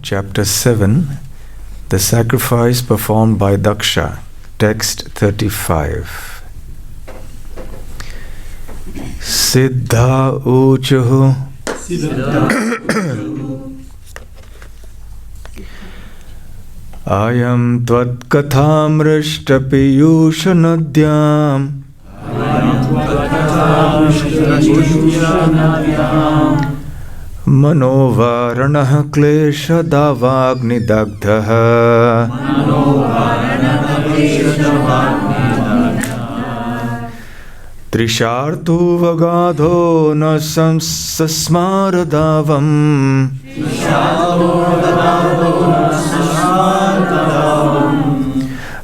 Chapter 7, The Sacrifice Performed by Daksha, Text 35. Siddha Uchuhu Ayam Tvat Kathamrishta Piyusha Nadyam Manovaranah klesha davagni dagdha Trishartu vagadho na sasmaradavam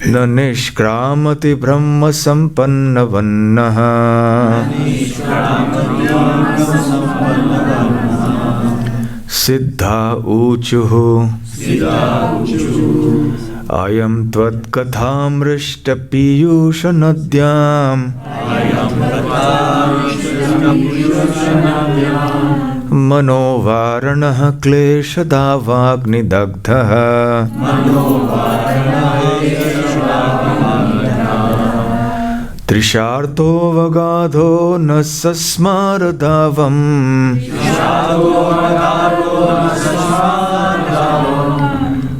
Na nishkramati brahma sampannavannaha Siddha Uchuhu Ayam Tvat Kathamrishta Piyusha Nadyam Manovaranah klesha davagni dagdha Trisharto vagadho na sasmaradavam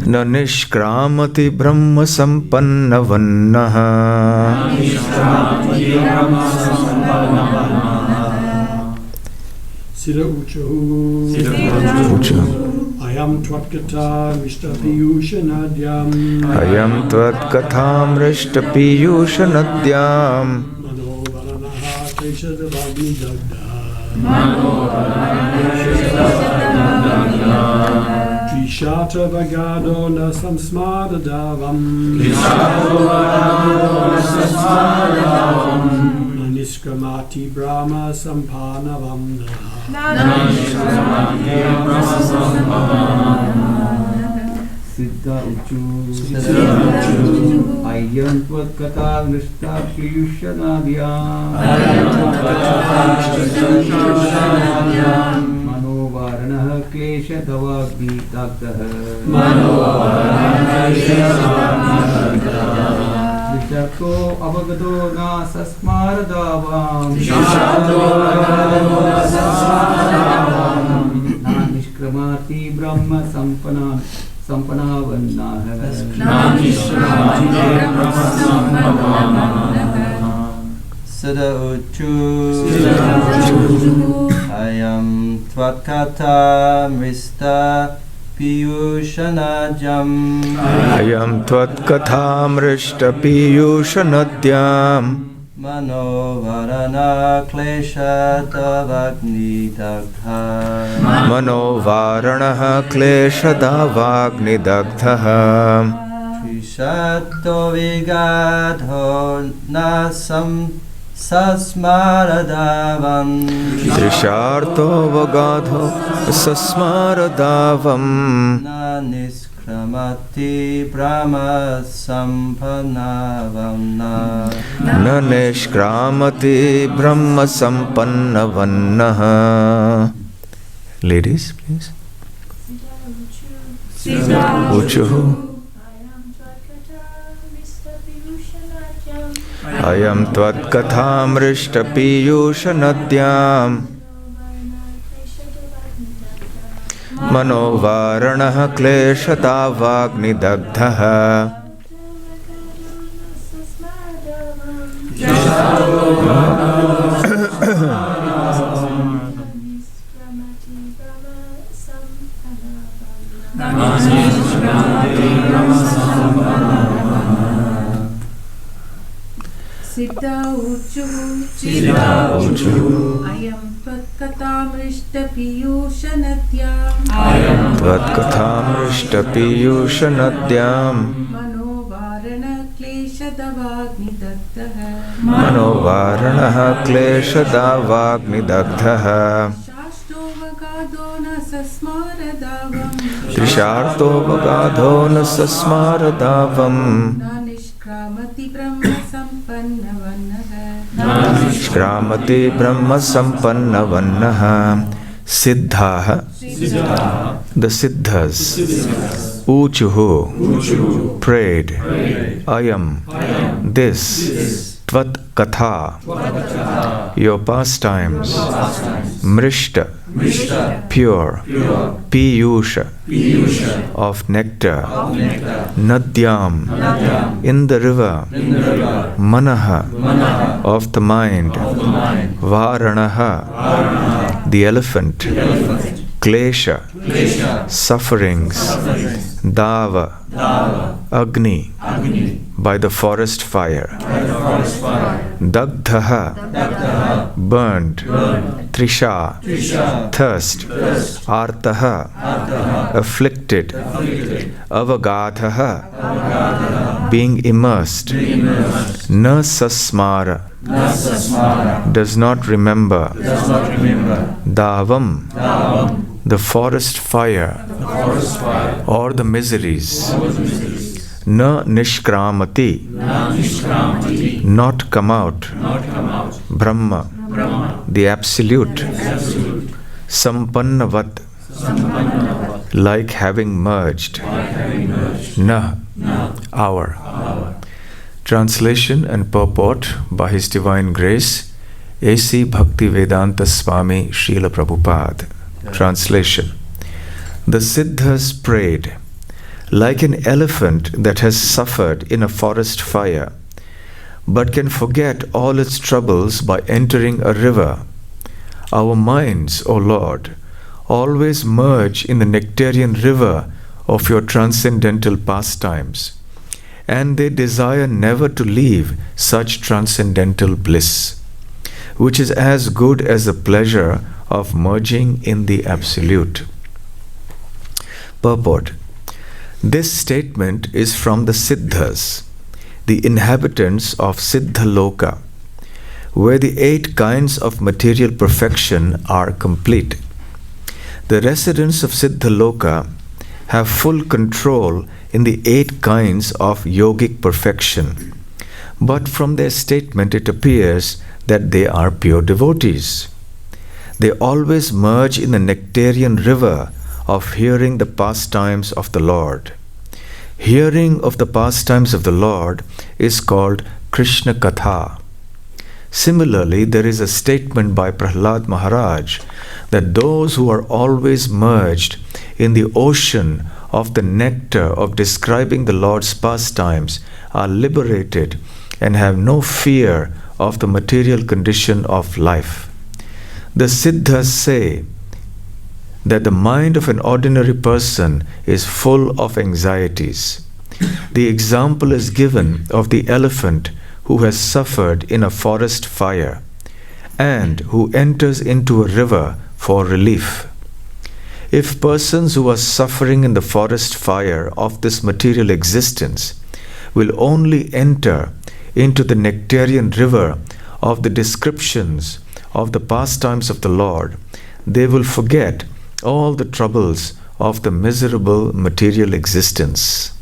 Na nishkramati brahma sampannavannaha Siddha Uchuhu Ayam Tvat Kathamrishta Piyusha Nadyam Ayam Tvat Kathamrishta Piyusha Nadyam Manovaranah klesha davagni dagdha Trishata vagado na samsmaradavam Naniskramati brahma sampanavam Siddha Uchuhu Ayam Tvat Kathamrishta Piyusha Nadyam Manovaranah klesha davagni dagdha Trisharto avagado na sasmaradavam Naniskramati brahma sampanavannah Siddha Uchuhu Ayam Tvat Kathamrishta Piyusha Nadyam Ayam Tvat Kathamrishta Piyusha Nadyam Manovaranah klesha davagni dagdha Manovaranah klesha davagni dagdha Trisharto vigadho na sasmaradavam Trisharto vagadho sasmaradavam Na nishkramati brahma sampannavanna Na nishkramati brahma sampannavannaha. Ladies, please. Siddha Uchuhu Ayam Tvat Kathamrishta Piyusha Nadyam Manovaranah klesha davagni dagdha Siddha Uchuhu Ayam Tvat Kathamrishta Piyusha Nadyam Tvat Kathamrishta Piyusha Nadyam Manovaranah klesha davagni dagdha Manovaranah klesha davagni dagdha Shashto vagado na sasmaradavam Trisharto vagadho na sasmaradavam Nishkramati brahma sampannavannaha Nishkramati brahma sampannavannaha Siddhaha, the Siddhas, Uchuhu, prayed, Ayam, this, Tvat Katha, your pastimes, Mrishta, pure, Piyusha, of nectar, Nadyam, in the river, Manaha, of the mind, Varanaha, the elephant, Klesha, sufferings, Dava, Agni, by the forest fire, Dagdhaha, burned, Trisha, thirst, Artaha, afflicted, Avagadhaha, being immersed, Na Sasmara, does not remember, Davam, the forest fire, or the miseries, Na Nishkramati, not come out, Brahma, the absolute, Sampannavat, like having merged, Na, our. Translation and purport by His Divine Grace, A.C. Bhakti Vedanta Swami Srila Prabhupada. Translation. The Siddhas prayed, like an elephant that has suffered in a forest fire, but can forget all its troubles by entering a river. Our minds, O Lord, always merge in the nectarian river of your transcendental pastimes, and they desire never to leave such transcendental bliss, which is as good as the pleasure of merging in the Absolute. Purport. This statement is from the Siddhas, the inhabitants of Siddhaloka, where the 8 kinds of material perfection are complete. The residents of Siddhaloka have full control in the 8 kinds of yogic perfection, but from their statement it appears that they are pure devotees. They always merge in the nectarian river of hearing the pastimes of the Lord. Hearing of the pastimes of the Lord is called Krishna Katha. Similarly, there is a statement by Prahlad Maharaj that those who are always merged in the ocean of the nectar of describing the Lord's pastimes are liberated and have no fear of the material condition of life. The Siddhas say that the mind of an ordinary person is full of anxieties. The example is given of the elephant who has suffered in a forest fire and who enters into a river for relief. If persons who are suffering in the forest fire of this material existence will only enter into the nectarian river of the descriptions of the pastimes of the Lord, they will forget all the troubles of the miserable material existence.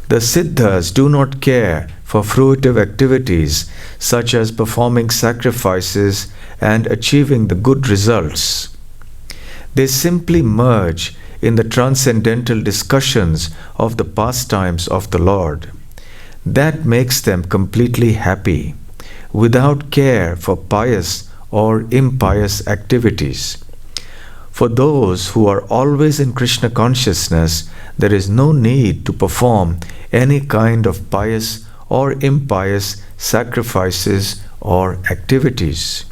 The Siddhas do not care for fruitive activities such as performing sacrifices and achieving the good results. They simply merge in the transcendental discussions of the pastimes of the Lord. That makes them completely happy, without care for pious or impious activities. For those who are always in Krishna consciousness, there is no need to perform any kind of pious or impious sacrifices or activities.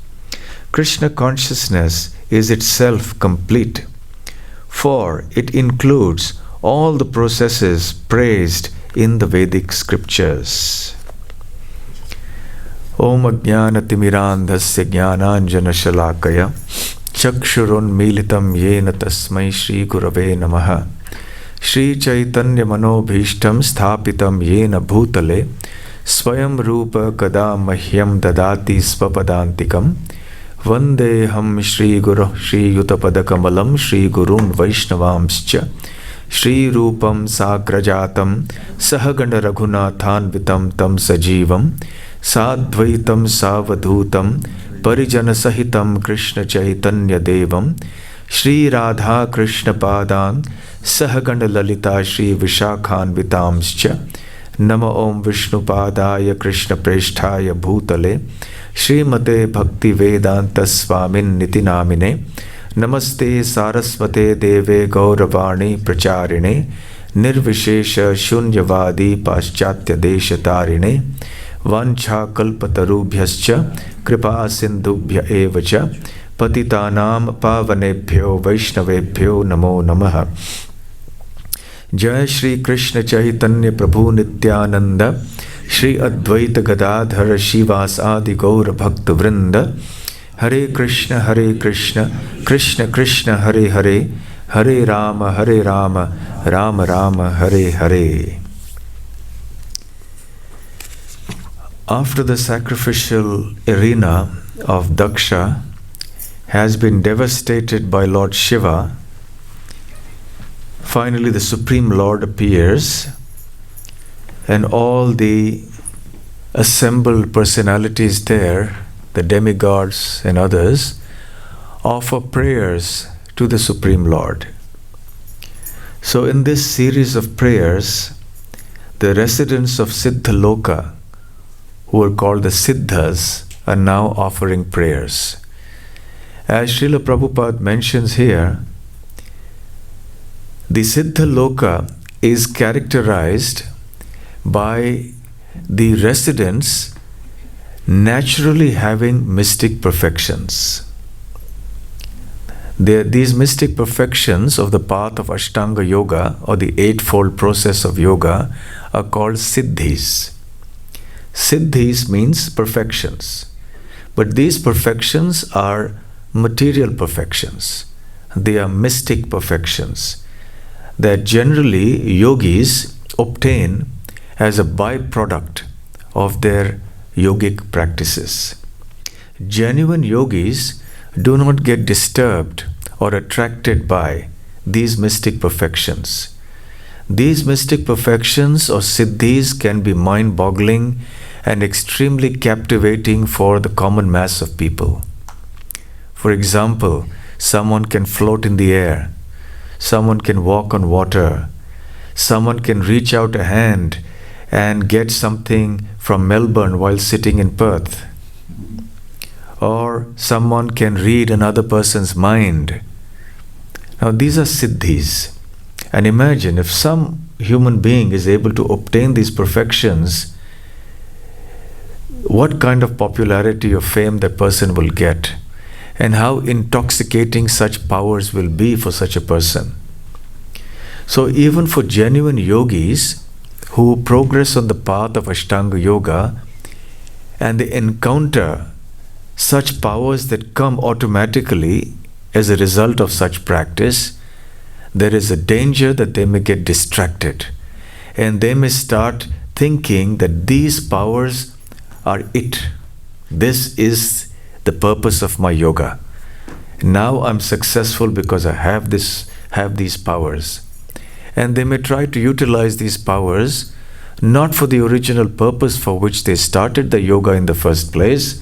Krishna consciousness is itself complete, for it includes all the processes praised in the Vedic scriptures. Om Ajnanatimirandhasya Jnananjana Shalakaya Chakshurunmilitam Yena Tasmai Shri Gurave Namaha Shri Chaitanya Manobhishtam Sthapitam Yena Bhutale Swayam Rupa Kada Mahyam Dadati Svapadantikam Vandeham Shri Guru Shri Yutapadakamalam Shri Gurun Vaishnavamscha Shri Rupam Sagrajatam Sahagana Raghunathanvitam Tam Sajivam Sadvaitam Savadhutam Parijana Sahitam Krishna Chaitanya Devam Shri Radha Krishna Padan Sahagana Lalita Shri Vishakhan Vitamscha Nama Om Vishnu Padaya Krishna Presthaya Bhutale Srimate Bhakti Vedanta Swamin Nitinamine Namaste Saraswate Deve Gauravani Pracharine Nirvishesha Shunyavadi Paschatya Deshatarine Vancha Kalpatarubhyascha Kripa Sindhubhya Evacha Patitanam Pavanebhyo Vaishnavebhyo Namo Namaha. Jai Shri Krishna Chaitanya Prabhu Nityananda Shri Advaita Gadadhara Shivas Adi Gaura Bhakta Vrinda. Hare Krishna Krishna Krishna Hare Hare Hare Rama Rama Rama Hare Hare. After the sacrificial arena of Daksha has been devastated by Lord Shiva, finally the Supreme Lord appears and all the assembled personalities there, the demigods and others, offer prayers to the Supreme Lord. So in this series of prayers, the residents of Siddhaloka, who are called the Siddhas, are now offering prayers. As Srila Prabhupada mentions here, the Siddhaloka is characterized by the residents naturally having mystic perfections. These mystic perfections of the path of Ashtanga Yoga, or the eightfold process of yoga, are called Siddhis. Siddhis means perfections. But these perfections are material perfections. They are mystic perfections that generally yogis obtain as a byproduct of their yogic practices. Genuine yogis do not get disturbed or attracted by these mystic perfections. These mystic perfections or siddhis can be mind-boggling and extremely captivating for the common mass of people. For example, someone can float in the air, someone can walk on water, someone can reach out a hand and get something from Melbourne while sitting in Perth, or someone can read another person's mind. Now these are siddhis. And imagine if some human being is able to obtain these perfections, what kind of popularity or fame that person will get, and how intoxicating such powers will be for such a person. So even for genuine yogis who progress on the path of Ashtanga Yoga and they encounter such powers that come automatically as a result of such practice, there is a danger that they may get distracted and they may start thinking that these powers are it. This is the purpose of my yoga. Now I'm successful because I have these powers. And they may try to utilize these powers not for the original purpose for which they started the yoga in the first place,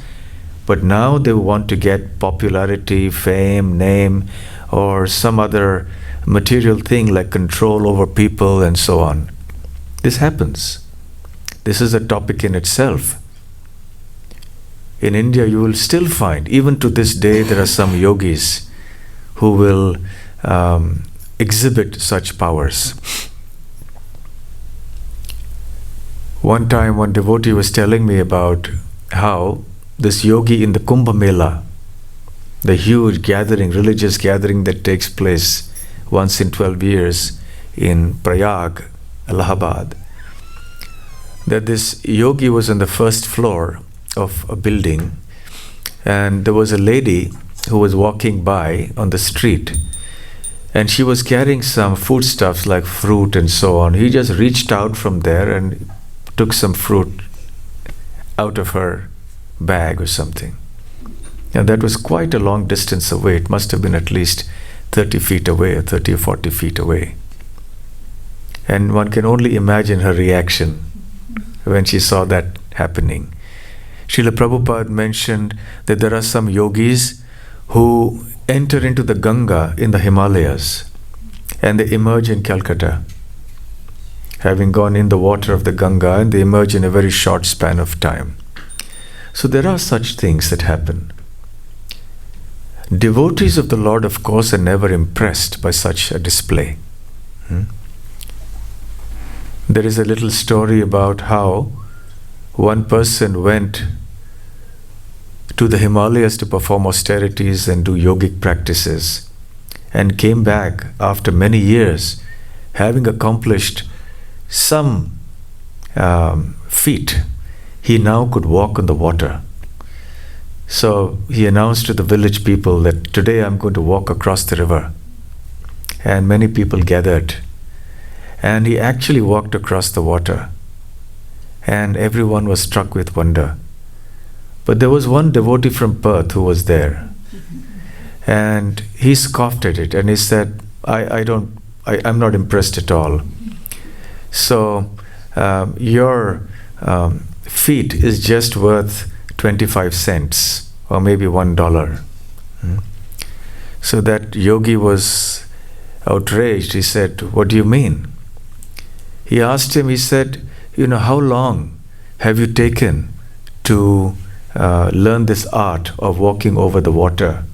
but now they want to get popularity, fame, name, or some other material thing like control over people and so on. This happens. This is a topic in itself. In India, you will still find, even to this day, there are some yogis who will exhibit such powers. One time, one devotee was telling me about how this yogi in the Kumbh Mela, the huge gathering, religious gathering that takes place once in 12 years in Prayag, Allahabad, that this yogi was on the first floor of a building, and there was a lady who was walking by on the street, and she was carrying some foodstuffs like fruit and so on. He just reached out from there and took some fruit out of her bag or something. And that was quite a long distance away. It must have been at least 30 feet away, or 30 or 40 feet away. And one can only imagine her reaction when she saw that happening. Srila Prabhupada mentioned that there are some yogis who enter into the Ganga in the Himalayas and they emerge in Calcutta, having gone in the water of the Ganga, and they emerge in a very short span of time. So there are such things that happen. Devotees of the Lord, of course, are never impressed by such a display. There is a little story about how one person went to the Himalayas to perform austerities and do yogic practices, and came back after many years, having accomplished some feat. He now could walk on the water. So he announced to the village people that today I'm going to walk across the river. And many people gathered. And he actually walked across the water. And everyone was struck with wonder. But there was one devotee from Perth who was there. And he scoffed at it and he said, I'm not impressed at all. So your feat is just worth 25 cents or maybe $1. So that yogi was outraged. He said, what do you mean? He asked him, he said, how long have you taken to learn this art of walking over the water?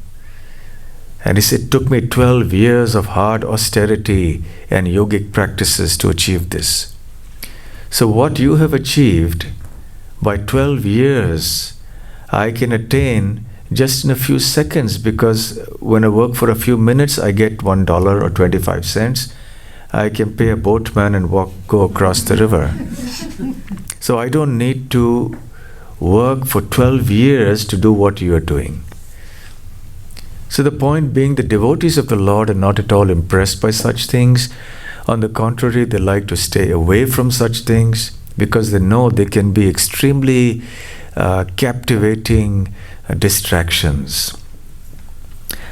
And he said, it took me 12 years of hard austerity and yogic practices to achieve this. So what you have achieved by 12 years, I can attain just in a few seconds, because when I work for a few minutes, I get $1 or 25 cents. I can pay a boatman and go across the river. So I don't need to work for 12 years to do what you are doing. So the point being, the devotees of the Lord are not at all impressed by such things. On the contrary, they like to stay away from such things because they know they can be extremely captivating distractions.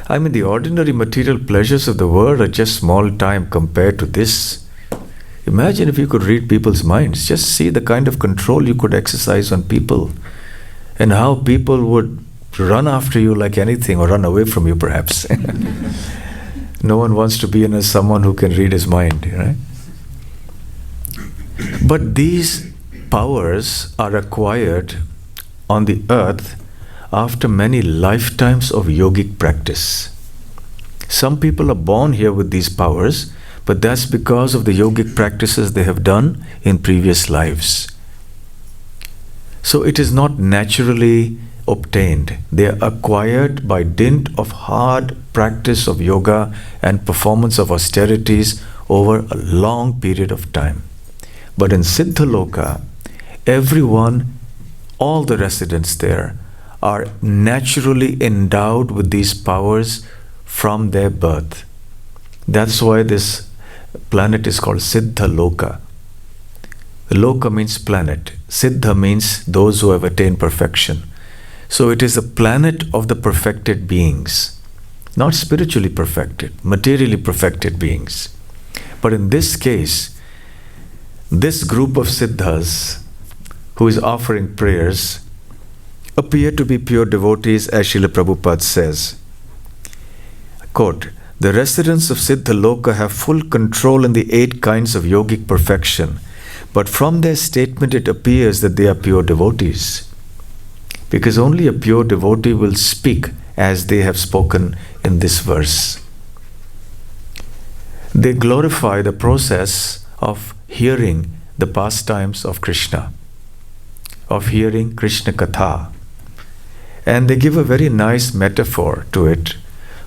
I mean, the ordinary material pleasures of the world are just small time compared to this. Imagine if you could read people's minds. Just see the kind of control you could exercise on people and how people would run after you like anything, or run away from you perhaps. No one wants to be in as someone who can read his mind, right? But these powers are acquired on the earth after many lifetimes of yogic practice. Some people are born here with these powers, but that's because of the yogic practices they have done in previous lives. So it is not naturally obtained. They are acquired by dint of hard practice of yoga and performance of austerities over a long period of time. But in Siddhaloka, everyone, all the residents there, are naturally endowed with these powers from their birth. That's why this planet is called Siddhaloka. Loka means planet. Siddha means those who have attained perfection. So it is a planet of the perfected beings, not spiritually perfected, materially perfected beings. But in this case, this group of Siddhas who is offering prayers appear to be pure devotees, as Srila Prabhupada says. Quote, the residents of Siddhaloka have full control in the 8 kinds of yogic perfection, but from their statement it appears that they are pure devotees. Because only a pure devotee will speak as they have spoken in this verse. They glorify the process of hearing the pastimes of Krishna, of hearing Krishna Katha. And they give a very nice metaphor to it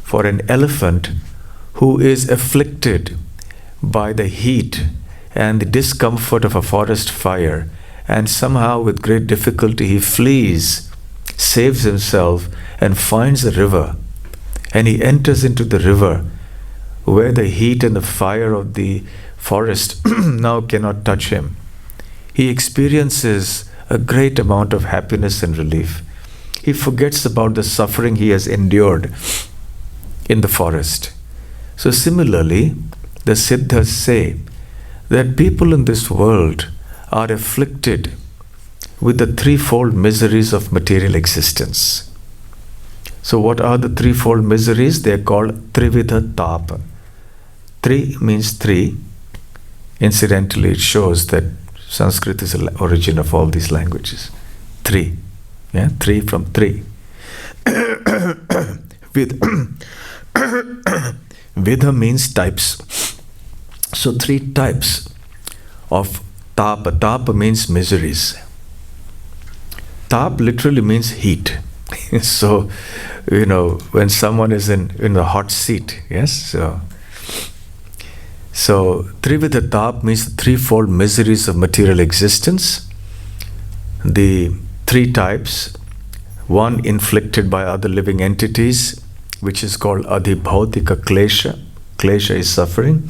for an elephant who is afflicted by the heat and the discomfort of a forest fire, and somehow with great difficulty he flees, saves himself and finds a river, and he enters into the river where the heat and the fire of the forest now cannot touch him. He experiences a great amount of happiness and relief. He forgets about the suffering he has endured in the forest. So similarly, the Siddhas say that people in this world are afflicted with the threefold miseries of material existence. So what are the threefold miseries? They are called Trividha Tapa. Tri means three. Incidentally, it shows that Sanskrit is the origin of all these languages. Three. Yeah, three from three. Vidha means types. So three types of tapa. Tapa means miseries. Tap literally means heat. So, when someone is in a hot seat, yes? So Trividha Tap means the threefold miseries of material existence. The three types. One inflicted by other living entities, which is called Adhibhautika Klesha. Klesha is suffering.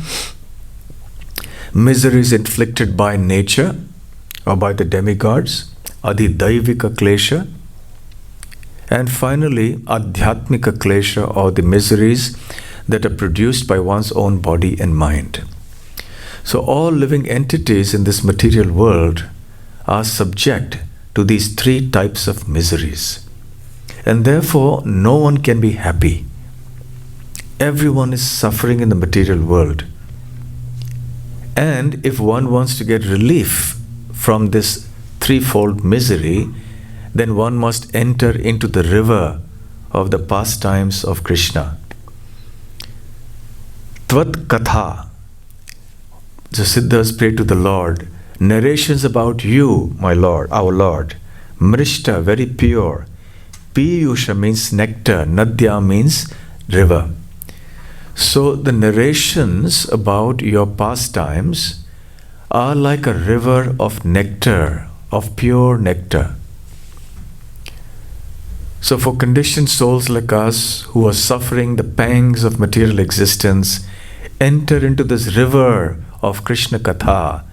Miseries inflicted by nature or by the demigods, Adhidaivika Klesha. And finally, Adhyatmika Klesha, or the miseries that are produced by one's own body and mind. So all living entities in this material world are subject to these three types of miseries. And therefore, no one can be happy. Everyone is suffering in the material world. And if one wants to get relief from this threefold misery, then one must enter into the river of the pastimes of Krishna. Tvat Katha. The Siddhas pray to the Lord. Narrations about you, my Lord, our Lord. Mrishta, very pure. Piyusha means nectar. Nadya means river. So the narrations about your pastimes are like a river of nectar, of pure nectar. So for conditioned souls like us who are suffering the pangs of material existence, enter into this river of Krishna Katha.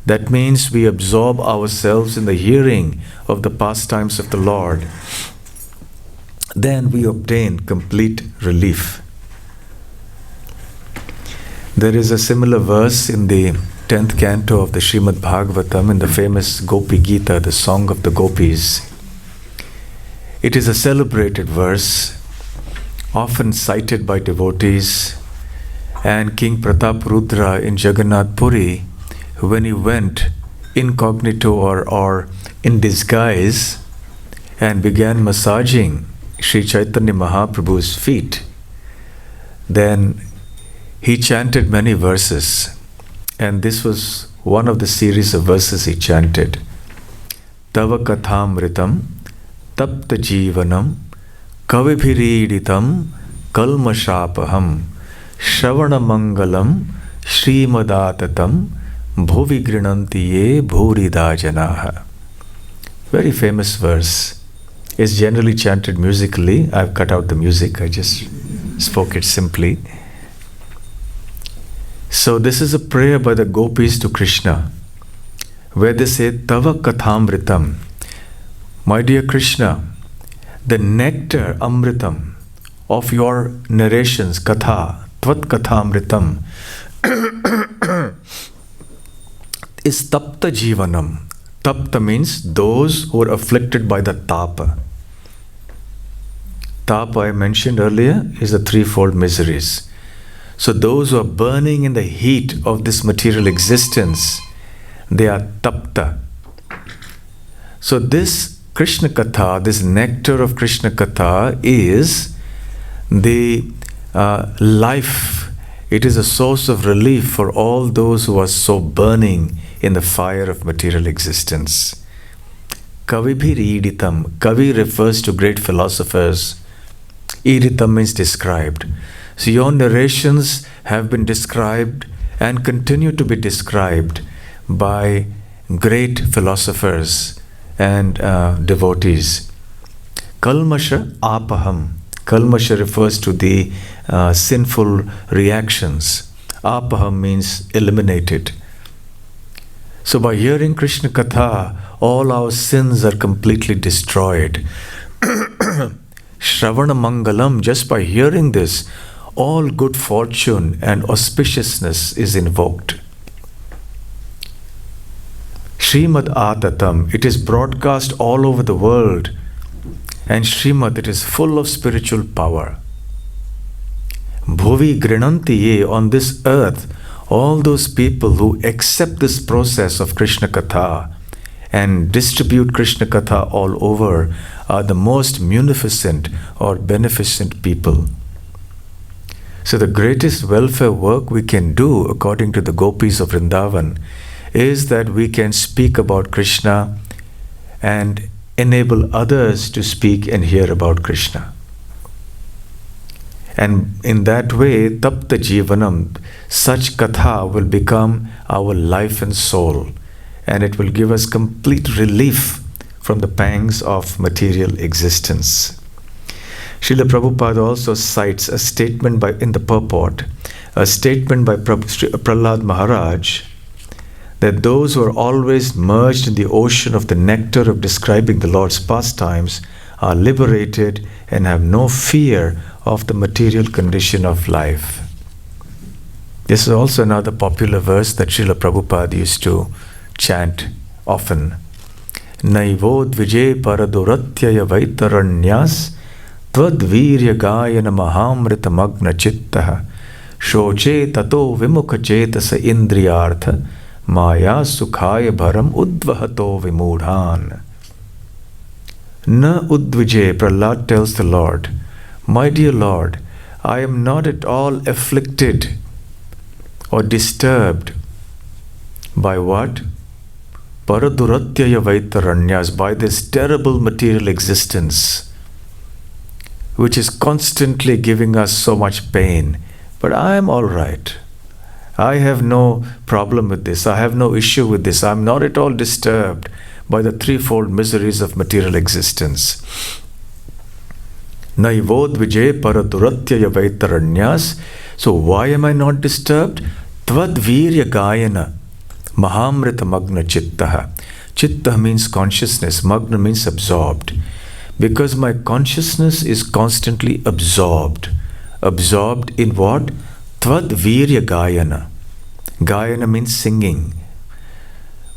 That means we absorb ourselves in the hearing of the pastimes of the Lord. Then we obtain complete relief. There is a similar verse in the 10th canto of the Srimad Bhagavatam, in the famous Gopi Gita, the song of the gopis. It is a celebrated verse, often cited by devotees. And King Pratap Rudra in Jagannath Puri, when he went incognito or in disguise and began massaging Sri Chaitanya Mahaprabhu's feet, then he chanted many verses. And this was one of the series of verses he chanted. Tava Kathamritam Tapta Jivanam Kavibhiriditam Kalmashapaham Shravana Mangalam Srimadatam Bhuvi Grinantiye Bhurida Janaha. Very famous verse. It's generally chanted musically. I've cut out the music, I just spoke it simply. So this is a prayer by the gopis to Krishna, where they say, Tava Kathamritam. My dear Krishna, the nectar, Amritam, of your narrations, Katha, Tvat Kathamritam, is Tapta Jivanam. Tapta means those who are afflicted by the Tapa. Tapa, I mentioned earlier, is the threefold miseries. So those who are burning in the heat of this material existence, they are Tapta. So this Krishna Katha, this nectar of Krishna Katha is the life. It is a source of relief for all those who are so burning in the fire of material existence. Kavibhiriditam. Kavi refers to great philosophers. Iditam means described. So your narrations have been described and continue to be described by great philosophers and devotees. Kalmasha apaham. Kalmasha refers to the sinful reactions. Apaham means eliminated. So by hearing Krishna Katha, all our sins are completely destroyed. Shravana Mangalam, just by hearing this, all good fortune and auspiciousness is invoked. Srimad Atatam, it is broadcast all over the world. And Srimad, it is full of spiritual power. Bhuvi grinanti ye, on this earth, all those people who accept this process of Krishna Katha and distribute Krishna Katha all over are the most munificent or beneficent people. So the greatest welfare work we can do, according to the gopis of Vrindavan, is that we can speak about Krishna and enable others to speak and hear about Krishna. And in that way, tapta jivanam, such katha will become our life and soul, and it will give us complete relief from the pangs of material existence. Srila Prabhupada also cites a statement in the purport, a statement by Prahlad Maharaj, that those who are always merged in the ocean of the nectar of describing the Lord's pastimes are liberated and have no fear of the material condition of life. This is also another popular verse that Srila Prabhupada used to chant often. Naivo dvije paradoratyaya vaitaranyas tvad-virya gayana mahamrita magna chittaha shoche tato vimukha chetasa indriyartha maya sukhaya bharam udvahato vimudhan. Na udvije, Prahlad tells the Lord, my dear Lord, I am not at all afflicted or disturbed by what? Paraduratyaya vaitaranyas, by this terrible material existence, which is constantly giving us so much pain. But I am all right. I have no problem with this. I have no issue with this. I am not at all disturbed by the threefold miseries of material existence. Naivod vijay paraduratyaya vaitaranyas. So why am I not disturbed? Tvad virya gayana mahamrita magna chittaha. Chitta means consciousness. Magna means absorbed. Because my consciousness is constantly absorbed. Absorbed in what? Tvad virya gayana. Gayana means singing.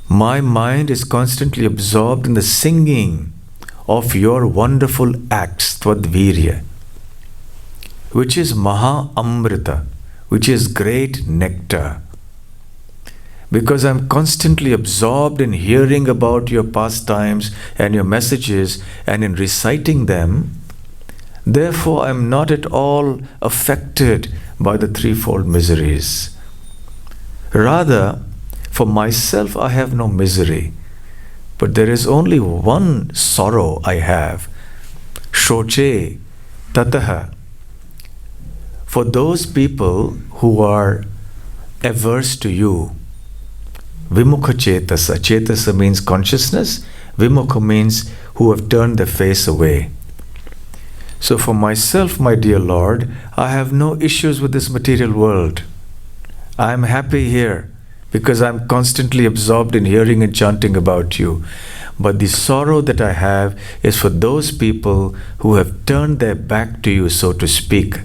My mind is constantly absorbed in the singing of your wonderful acts, Tvad-virya, which is Maha Amrita, which is great nectar. Because I'm constantly absorbed in hearing about your pastimes and your messages and in reciting them, therefore I'm not at all affected by the threefold miseries. Rather, for myself I have no misery, but there is only one sorrow I have. Shoche tataha. For those people who are averse to you. Vimukha chetasa. Chetasa means consciousness. Vimukha means who have turned their face away. So for myself, my dear Lord, I have no issues with this material world. I am happy here because I am constantly absorbed in hearing and chanting about you. But the sorrow that I have is for those people who have turned their back to you, so to speak.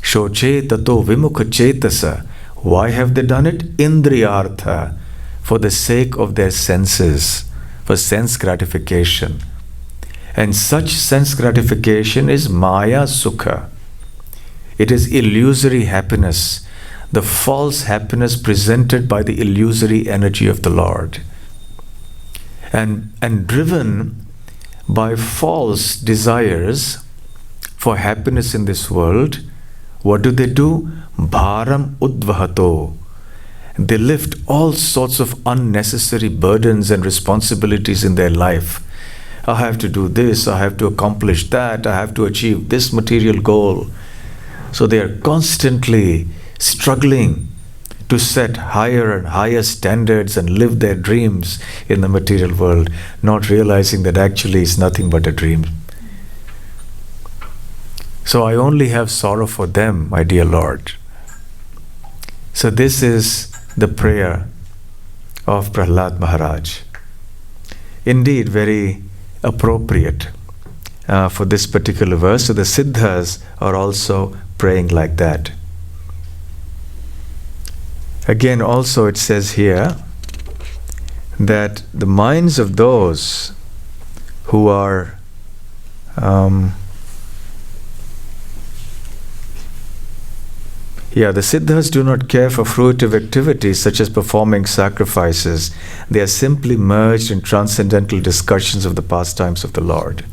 Shoche tato vimukha chetasa. Why have they done it? Indriyartha. For the sake of their senses, for sense gratification. And such sense gratification is Maya Sukha. It is illusory happiness, the false happiness presented by the illusory energy of the Lord. And driven by false desires for happiness in this world, what do? Bharam udvahato. They lift all sorts of unnecessary burdens and responsibilities in their life. I have to do this, I have to accomplish that, I have to achieve this material goal. So they are constantly struggling to set higher and higher standards and live their dreams in the material world, not realizing that actually it's nothing but a dream. So I only have sorrow for them, my dear Lord. So this is the prayer of Prahlad Maharaj. Indeed, very appropriate for this particular verse. So the Siddhas are also praying like that. Again, also it says here that the minds of those who are The Siddhas do not care for fruitive activities such as performing sacrifices. They are simply merged in transcendental discussions of the pastimes of the Lord.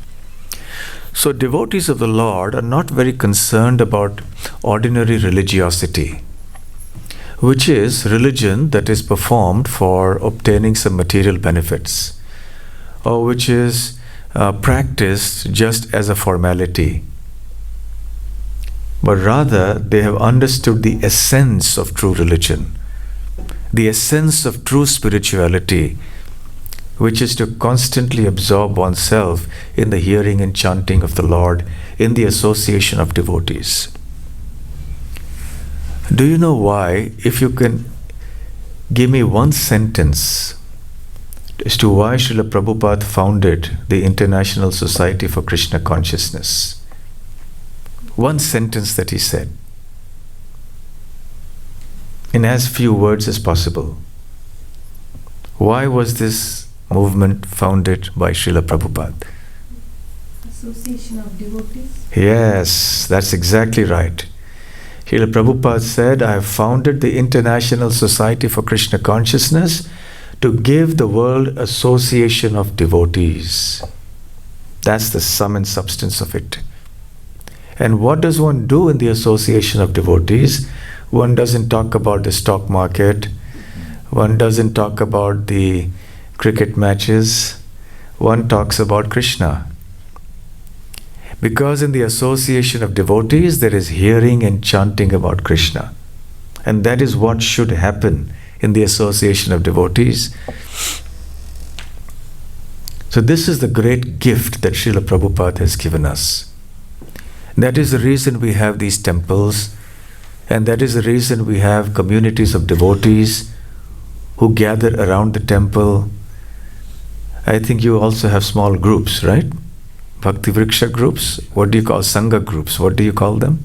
So devotees of the Lord are not very concerned about ordinary religiosity, which is religion that is performed for obtaining some material benefits, or which is practiced just as a formality. But rather, they have understood the essence of true religion, the essence of true spirituality, which is to constantly absorb oneself in the hearing and chanting of the Lord, in the association of devotees. Do you know why? If you can give me one sentence as to why Srila Prabhupada founded the International Society for Krishna Consciousness. One sentence that he said, in as few words as possible. Why was this movement founded by Srila Prabhupada? Association of devotees. Yes, that's exactly right. Srila Prabhupada said, I have founded the International Society for Krishna Consciousness to give the world association of devotees. That's the sum and substance of it. And what does one do in the association of devotees? One doesn't talk about the stock market. One doesn't talk about the cricket matches. One talks about Krishna. Because in the association of devotees, there is hearing and chanting about Krishna. And that is what should happen in the association of devotees. So this is the great gift that Srila Prabhupada has given us. That is the reason we have these temples, and that is the reason we have communities of devotees who gather around the temple. I think you also have small groups, right? Bhakti Vriksha groups? What do you call Sangha groups? What do you call them?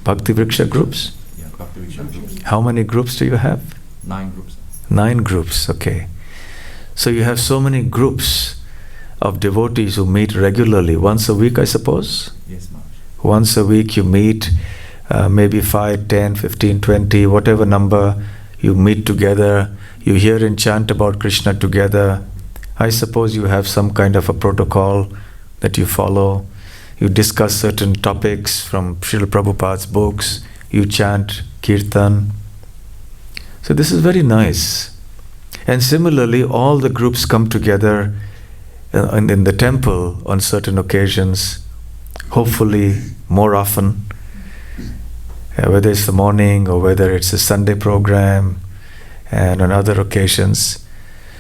Bhakti Vriksha groups? Yeah, Bhakti Rasamrita groups. How many groups do you have? 9 groups. 9 groups, okay. So you have so many groups of devotees who meet regularly, once a week, I suppose? Yes, Maharaj. Once a week you meet, maybe 5, 10, 15, 20, whatever number, you meet together, you hear and chant about Krishna together. I suppose you have some kind of a protocol that you follow. You discuss certain topics from Srila Prabhupada's books. You chant Kirtan. So this is very nice. And similarly, all the groups come together in the temple on certain occasions, hopefully more often, whether it's the morning or whether it's a Sunday program and on other occasions.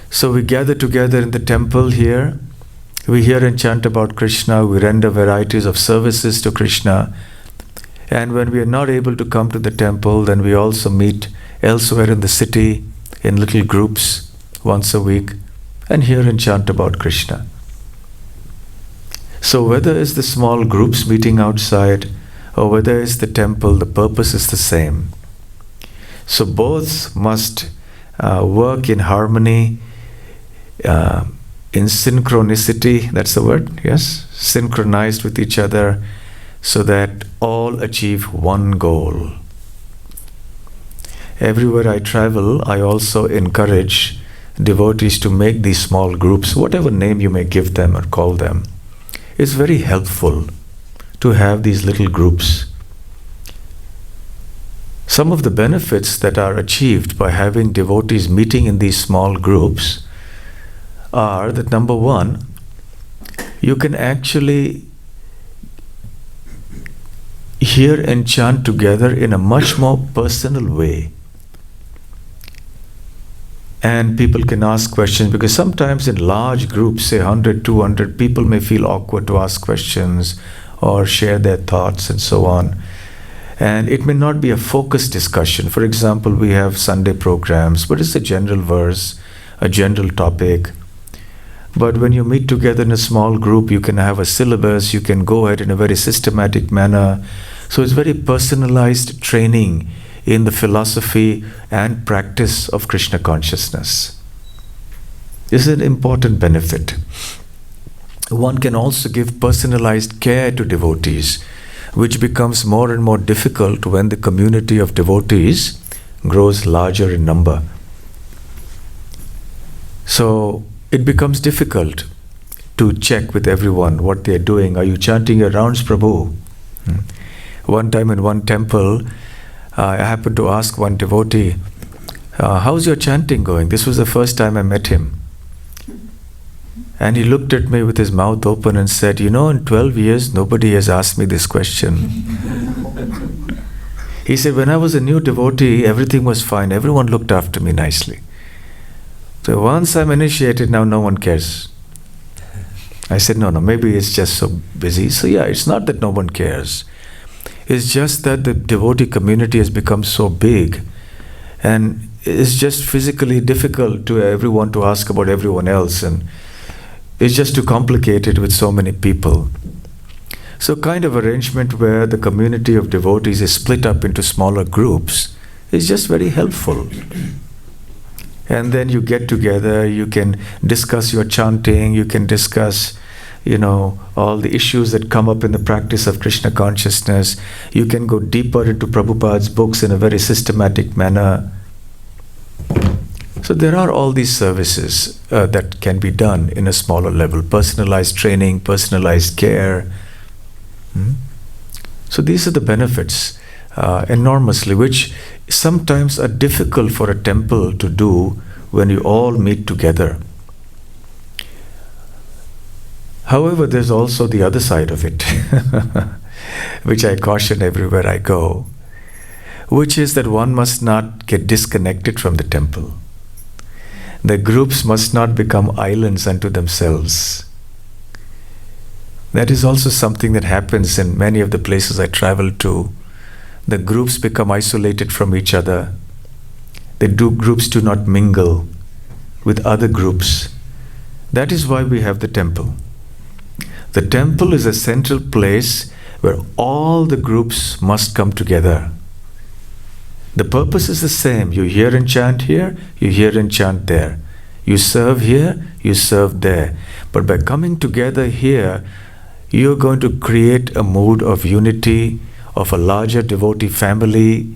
So we gather together in the temple here. We hear and chant about Krishna. We render varieties of services to Krishna. And when we are not able to come to the temple, then we also meet elsewhere in the city in little groups once a week and hear and chant about Krishna. So whether it's the small groups meeting outside or whether it's the temple, the purpose is the same. So both must work in harmony, in synchronicity, that's the word, yes? Synchronized with each other so that all achieve one goal. Everywhere I travel, I also encourage devotees to make these small groups, whatever name you may give them or call them. It's very helpful to have these little groups. Some of the benefits that are achieved by having devotees meeting in these small groups are that, number one, you can actually hear and chant together in a much more personal way. And people can ask questions, because sometimes in large groups, say 100, 200, people may feel awkward to ask questions or share their thoughts and so on. And it may not be a focused discussion. For example, we have Sunday programs, but it's a general verse, a general topic. But when you meet together in a small group, you can have a syllabus, you can go ahead in a very systematic manner. So it's very personalized training in the philosophy and practice of Krishna consciousness. This is an important benefit. one can also give personalized care to devotees, which becomes more and more difficult when the community of devotees grows larger in number. So it becomes difficult to check with everyone what they are doing. Are you chanting your rounds, Prabhu? One time in one temple, I happened to ask one devotee, how's your chanting going? This was the first time I met him. And he looked at me with his mouth open and said, in 12 years, nobody has asked me this question. He said, when I was a new devotee, everything was fine. Everyone looked after me nicely. So once I'm initiated, now no one cares. I said, no, maybe it's just so busy. So yeah, it's not that no one cares. It's just that the devotee community has become so big, and it's just physically difficult to everyone to ask about everyone else, and it's just too complicated with so many people. So kind of arrangement where the community of devotees is split up into smaller groups is just very helpful. And then you get together, you can discuss your chanting, you can discuss, all the issues that come up in the practice of Krishna consciousness. You can go deeper into Prabhupada's books in a very systematic manner. So there are all these services that can be done in a smaller level. Personalized training, personalized care. So these are the benefits enormously, which sometimes are difficult for a temple to do when you all meet together. However, there's also the other side of it, which I caution everywhere I go, which is that one must not get disconnected from the temple. The groups must not become islands unto themselves. That is also something that happens in many of the places I travel to. The groups become isolated from each other. Groups do not mingle with other groups. That is why we have the temple. The temple is a central place where all the groups must come together. The purpose is the same. You hear and chant here, you hear and chant there. You serve here, you serve there. But by coming together here, you're going to create a mood of unity, of a larger devotee family,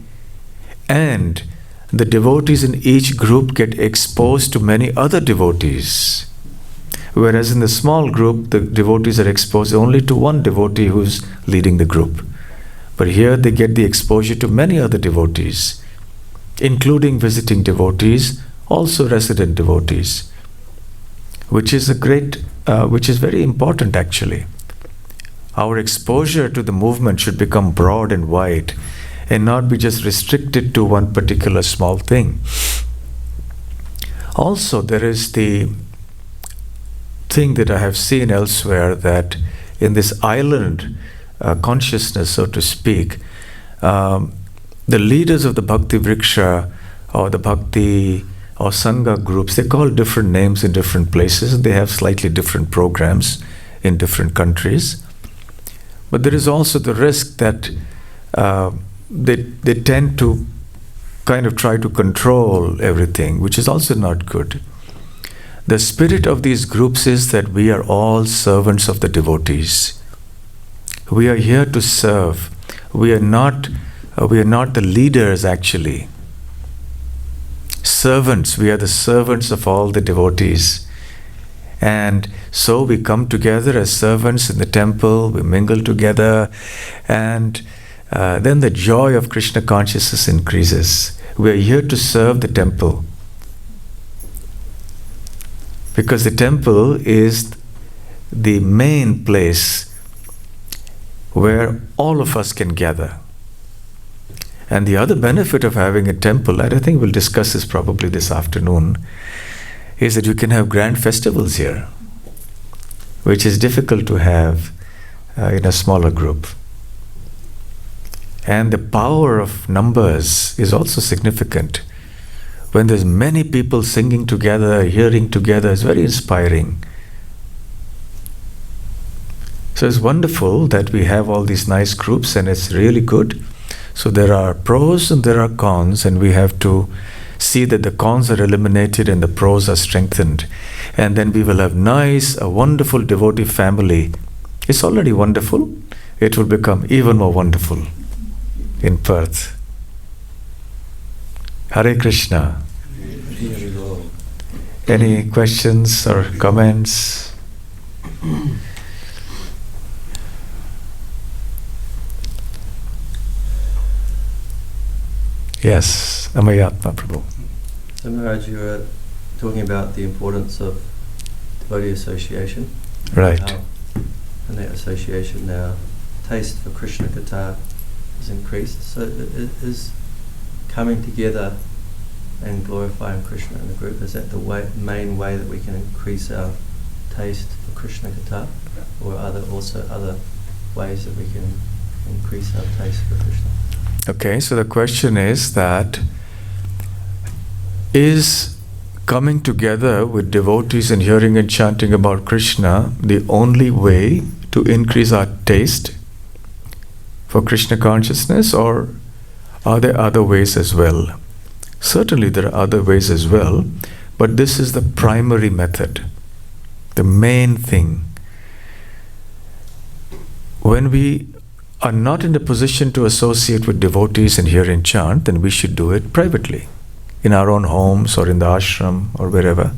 and the devotees in each group get exposed to many other devotees. Whereas in the small group, the devotees are exposed only to one devotee who's leading the group. But here they get the exposure to many other devotees, including visiting devotees, also resident devotees, which is very important actually. Our exposure to the movement should become broad and wide and not be just restricted to one particular small thing. Also, there is the thing that I have seen elsewhere, that in this island consciousness, so to speak, the leaders of the Bhakti Vriksha or the Bhakti or Sangha groups, they call different names in different places, and they have slightly different programs in different countries. But there is also the risk that they tend to kind of try to control everything, which is also not good. The spirit of these groups is that we are all servants of the devotees. We are here to serve. We are not the leaders actually. Servants, we are the servants of all the devotees. And so we come together as servants in the temple, we mingle together, and then the joy of Krishna consciousness increases. We are here to serve the temple. Because the temple is the main place where all of us can gather. And the other benefit of having a temple, and I think we'll discuss this probably this afternoon, is that you can have grand festivals here, which is difficult to have in a smaller group. And the power of numbers is also significant. When there's many people singing together, hearing together, it's very inspiring. So it's wonderful that we have all these nice groups, and it's really good. So there are pros and there are cons, and we have to see that the cons are eliminated and the pros are strengthened. And then we will have a wonderful devotee family. It's already wonderful. It will become even more wonderful in Perth. Hare Krishna. Any questions or comments? Yes, Amayatma Prabhu. So Maharaj, you were talking about the importance of devotee association. Right. And that association now, taste for Krishna Katha is increased. So it is coming together and glorifying Krishna in the group. Is that the main way that we can increase our taste for Krishna Katha? Or are there also other ways that we can increase our taste for Krishna? Okay, so the question is that, is coming together with devotees and hearing and chanting about Krishna the only way to increase our taste for Krishna consciousness, or are there other ways as well? Certainly there are other ways as well, but this is the primary method, the main thing. When we are not in the position to associate with devotees and hear and chant, then we should do it privately, in our own homes or in the ashram or wherever.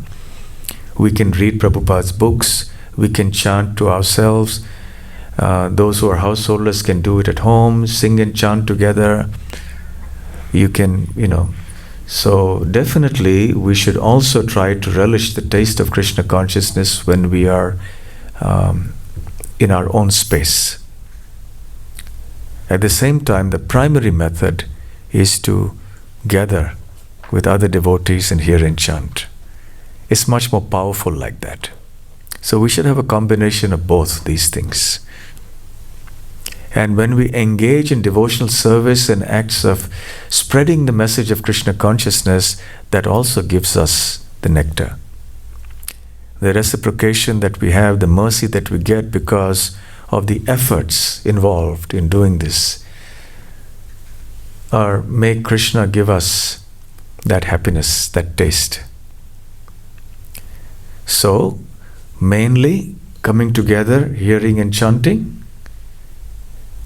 We can read Prabhupada's books, we can chant to ourselves. Those who are householders can do it at home, sing and chant together. You can, So definitely we should also try to relish the taste of Krishna consciousness when we are in our own space. At the same time, the primary method is to gather with other devotees and hear and chant. It's much more powerful like that. So we should have a combination of both these things. And when we engage in devotional service and acts of spreading the message of Krishna consciousness, that also gives us the nectar. The reciprocation that we have, the mercy that we get because of the efforts involved in doing this, or make Krishna give us that happiness, that taste. So, mainly coming together, hearing and chanting,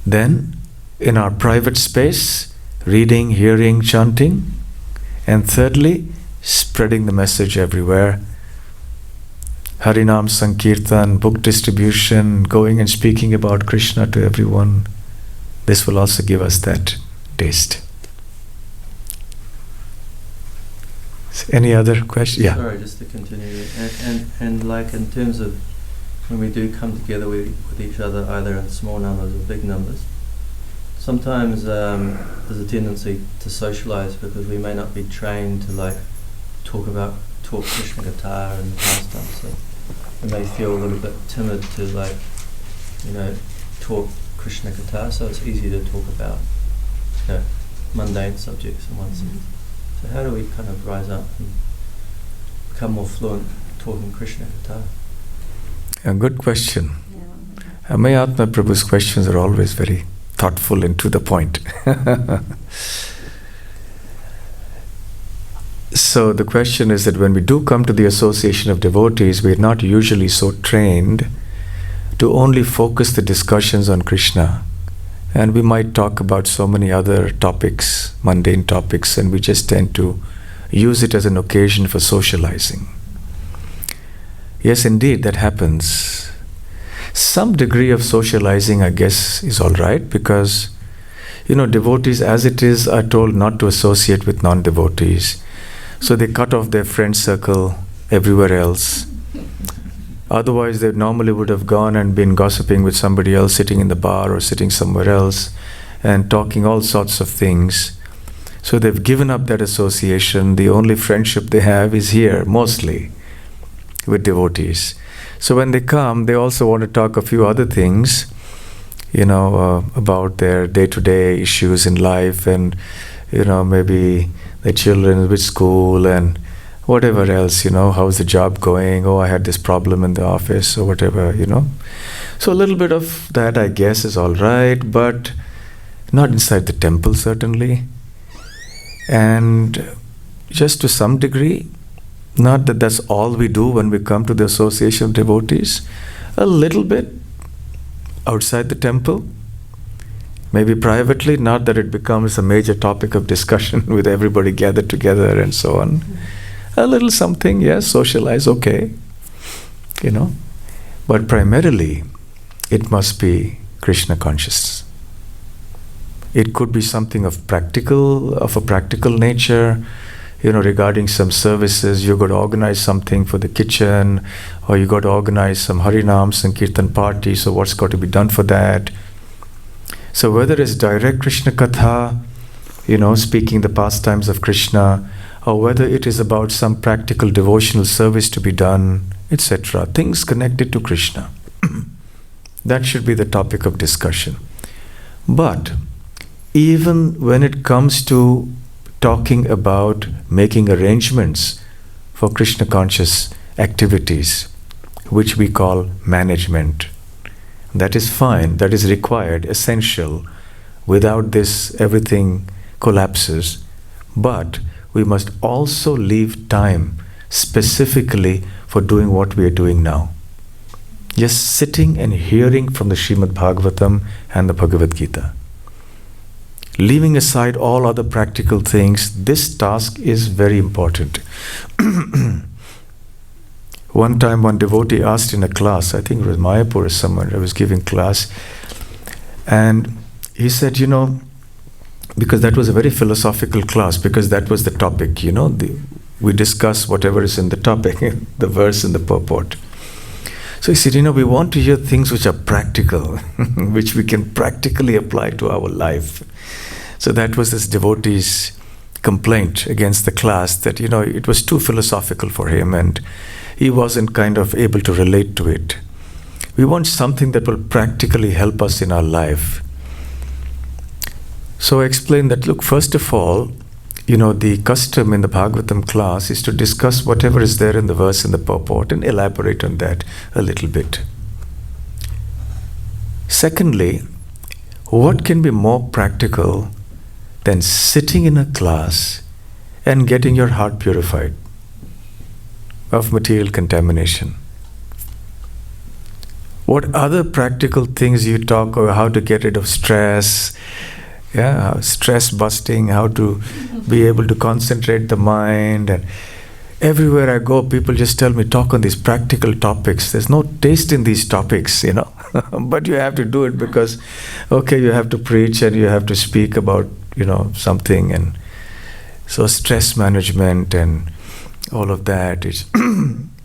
then in our private space, reading, hearing, chanting, and thirdly, spreading the message everywhere. Harinam Sankirtan, book distribution, going and speaking about Krishna to everyone. This will also give us that taste. Any other question? Yeah. Sorry, just to continue. And like in terms of when we do come together with each other, either in small numbers or big numbers, sometimes there's a tendency to socialize because we may not be trained to talk Krishna Katha and pastime. So we may feel a little bit timid to talk Krishna Katha. So it's easy to talk about mundane subjects in one sense. So how do we kind of rise up and become more fluent talking Krishna Katha? A good question. Amayatma Prabhu's questions are always very thoughtful and to the point. So the question is that when we do come to the association of devotees, we are not usually so trained to only focus the discussions on Krishna. And we might talk about so many other topics, mundane topics, and we just tend to use it as an occasion for socializing. Yes, indeed, that happens. Some degree of socializing, I guess, is all right because, devotees as it is are told not to associate with non-devotees. So they cut off their friend circle everywhere else. Otherwise, they normally would have gone and been gossiping with somebody else, sitting in the bar or sitting somewhere else and talking all sorts of things. So they've given up that association. The only friendship they have is here, mostly, with devotees. So when they come, they also want to talk a few other things, about their day-to-day issues in life and, maybe their children with school and whatever else, how's the job going? Oh, I had this problem in the office or whatever, So a little bit of that, I guess, is all right, but not inside the temple, certainly. And just to some degree, not that that's all we do when we come to the association of devotees, a little bit outside the temple, maybe privately, not that it becomes a major topic of discussion with everybody gathered together and so on. A little something, yes, socialize, okay, but primarily it must be Krishna conscious. It could be something of a practical nature, regarding some services. You got to organize something for the kitchen, or you got to organize some Harinams and Kirtan parties, so what's got to be done for that? So whether it's direct Krishna Katha, speaking the pastimes of Krishna, or whether it is about some practical devotional service to be done, etc., things connected to Krishna. That should be the topic of discussion. But even when it comes to talking about making arrangements for Krishna conscious activities, which we call management, that is fine, that is required, essential. Without this, everything collapses. But we must also leave time specifically for doing what we are doing now. Just sitting and hearing from the Srimad Bhagavatam and the Bhagavad Gita. Leaving aside all other practical things, this task is very important. One time, one devotee asked in a class, I think it was Mayapur or somewhere, I was giving class, and he said, because that was a very philosophical class, because that was the topic, we discuss whatever is in the topic, the verse and the purport. So he said, we want to hear things which are practical, which we can practically apply to our life. So that was this devotee's complaint against the class, that, it was too philosophical for him and he wasn't kind of able to relate to it. We want something that will practically help us in our life. So I explained that, look, first of all, the custom in the Bhagavatam class is to discuss whatever is there in the verse and the purport and elaborate on that a little bit. Secondly, what can be more practical than sitting in a class and getting your heart purified of material contamination? What other practical things you talk about, how to get rid of stress, stress busting, how to be able to concentrate the mind. And everywhere I go, people just tell me, talk on these practical topics. There's no taste in these topics, but you have to do it because, you have to preach and you have to speak about, something. And so stress management and all of that is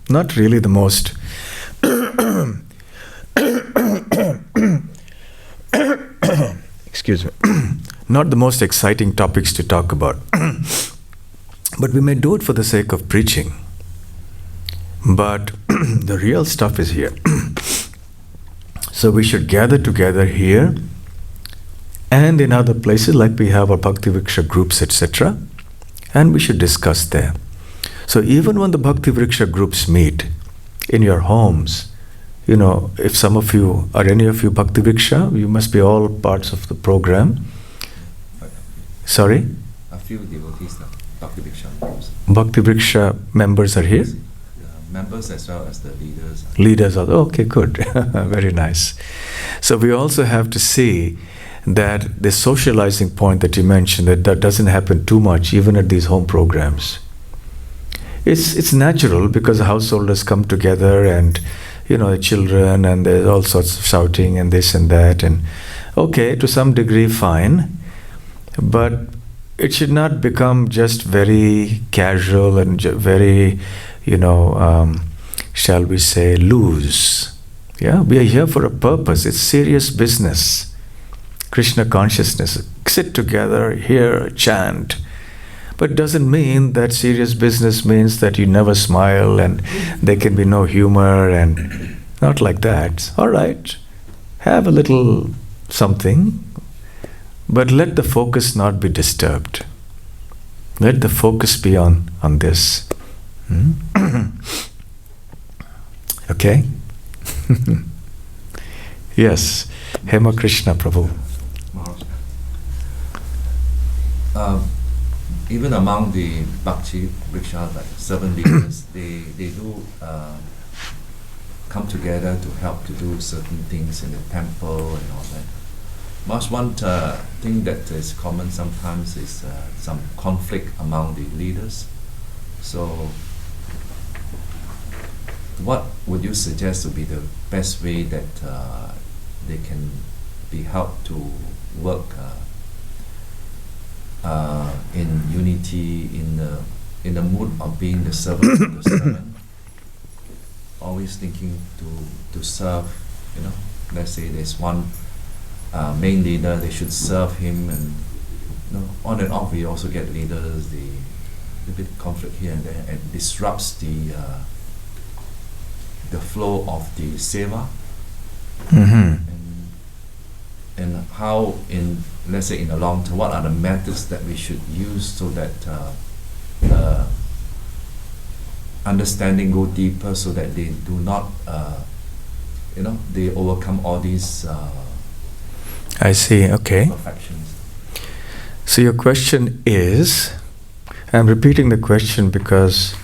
not really the most excuse me, not the most exciting topics to talk about. But we may do it for the sake of preaching. But the real stuff is here. So we should gather together here and in other places, like we have our Bhakti Vriksha groups, etc. And we should discuss there. So even when the Bhakti Vriksha groups meet in your homes, if some of you, are any of you Bhakti Vriksha, you must be all parts of the program. Sorry? A few devotees, Bhakti Vriksha groups. Bhakti Vriksha members are here? Members as well as the leaders. Leaders are, okay, good. Very nice. So we also have to see that the socializing point that you mentioned, that doesn't happen too much, even at these home programs. It's natural because the householders come together and, the children, and there's all sorts of shouting and this and that. And okay, to some degree, fine. But it should not become just very casual and very, shall we say, loose. Yeah, we are here for a purpose. It's serious business. Krishna consciousness. Sit together, hear, chant. But doesn't mean that serious business means that you never smile and there can be no humor, and not like that. All right, have a little something, but let the focus not be disturbed. Let the focus be on this. Okay? Yes, Hema Krishna Prabhu. even among the Bhakti Rasamrita, like servant leaders, they do come together to help to do certain things in the temple and all that. Most one thing that is common sometimes is some conflict among the leaders. So what would you suggest to be the best way that they can be helped to work in unity, in the mood of being the servant of the servant, always thinking to serve, you know? Let's say there's one main leader, they should serve him, and you know, on and off we also get leaders, a bit conflict here and there, and disrupts the flow of the seva. And how, in let's say in the long term, what are the methods that we should use so that the understanding go deeper, so that they do not they overcome all these I see, okay. imperfections. So your question is, I'm repeating the question because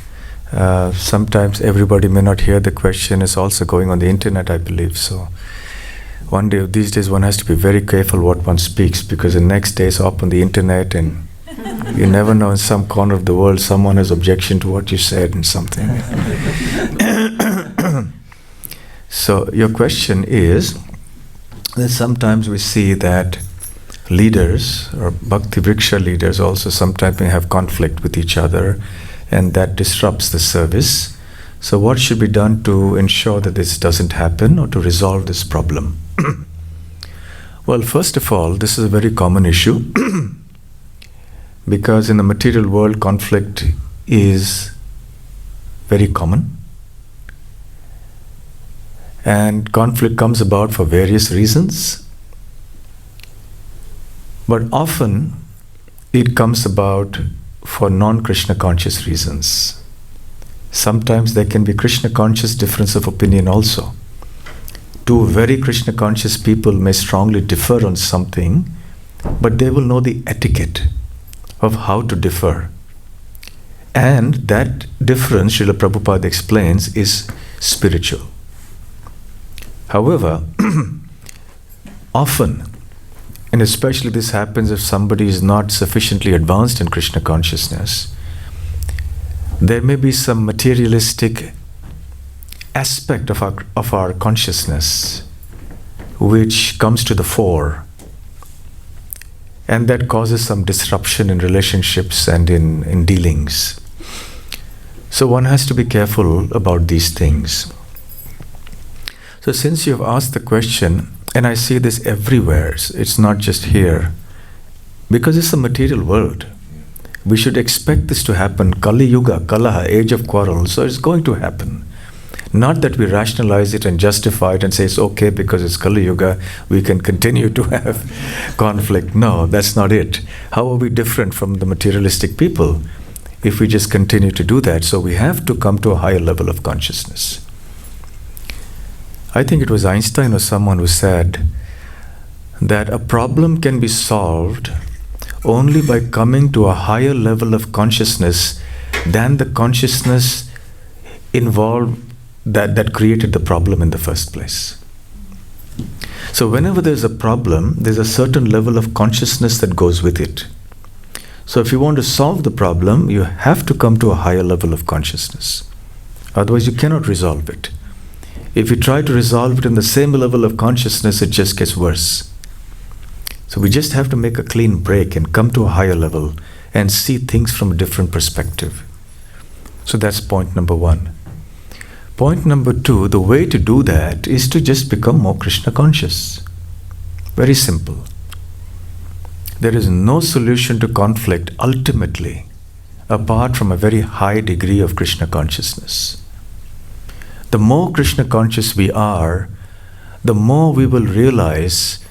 sometimes everybody may not hear the question. It's also going on the internet, I believe. So one day, these days, one has to be very careful what one speaks, because the next day it's up on the internet, and you never know, in some corner of the world someone has objection to what you said and something. So your question is that sometimes we see that leaders or Bhakti Vriksha leaders also sometimes may have conflict with each other, and that disrupts the service. So what should be done to ensure that this doesn't happen, or to resolve this problem? Well, first of all, this is a very common issue because in the material world, conflict is very common. And conflict comes about for various reasons. But often it comes about for non-Krishna conscious reasons. Sometimes there can be Krishna conscious difference of opinion also. Two very Krishna conscious people may strongly differ on something, but they will know the etiquette of how to differ. And that difference, Srila Prabhupada explains, is spiritual. However, often, and especially this happens if somebody is not sufficiently advanced in Krishna consciousness, there may be some materialistic aspect of our consciousness which comes to the fore, and that causes some disruption in relationships and in dealings. So one has to be careful about these things. So since you have asked the question, and I see this everywhere, it's not just here, because it's a material world. We should expect this to happen. Kali Yuga, Kalaha, age of quarrels, so it's going to happen. Not that we rationalize it and justify it and say it's okay because it's Kali Yuga, we can continue to have conflict. No, that's not it. How are we different from the materialistic people if we just continue to do that? So we have to come to a higher level of consciousness. I think it was Einstein or someone who said that a problem can be solved only by coming to a higher level of consciousness than the consciousness involved that created the problem in the first place. So whenever there's a problem, there's a certain level of consciousness that goes with it. So if you want to solve the problem, you have to come to a higher level of consciousness. Otherwise you cannot resolve it. If you try to resolve it in the same level of consciousness, it just gets worse. So we just have to make a clean break and come to a higher level and see things from a different perspective. So that's point number one. Point number two, the way to do that is to just become more Krishna conscious. Very simple. There is no solution to conflict ultimately apart from a very high degree of Krishna consciousness. The more Krishna conscious we are, the more we will realize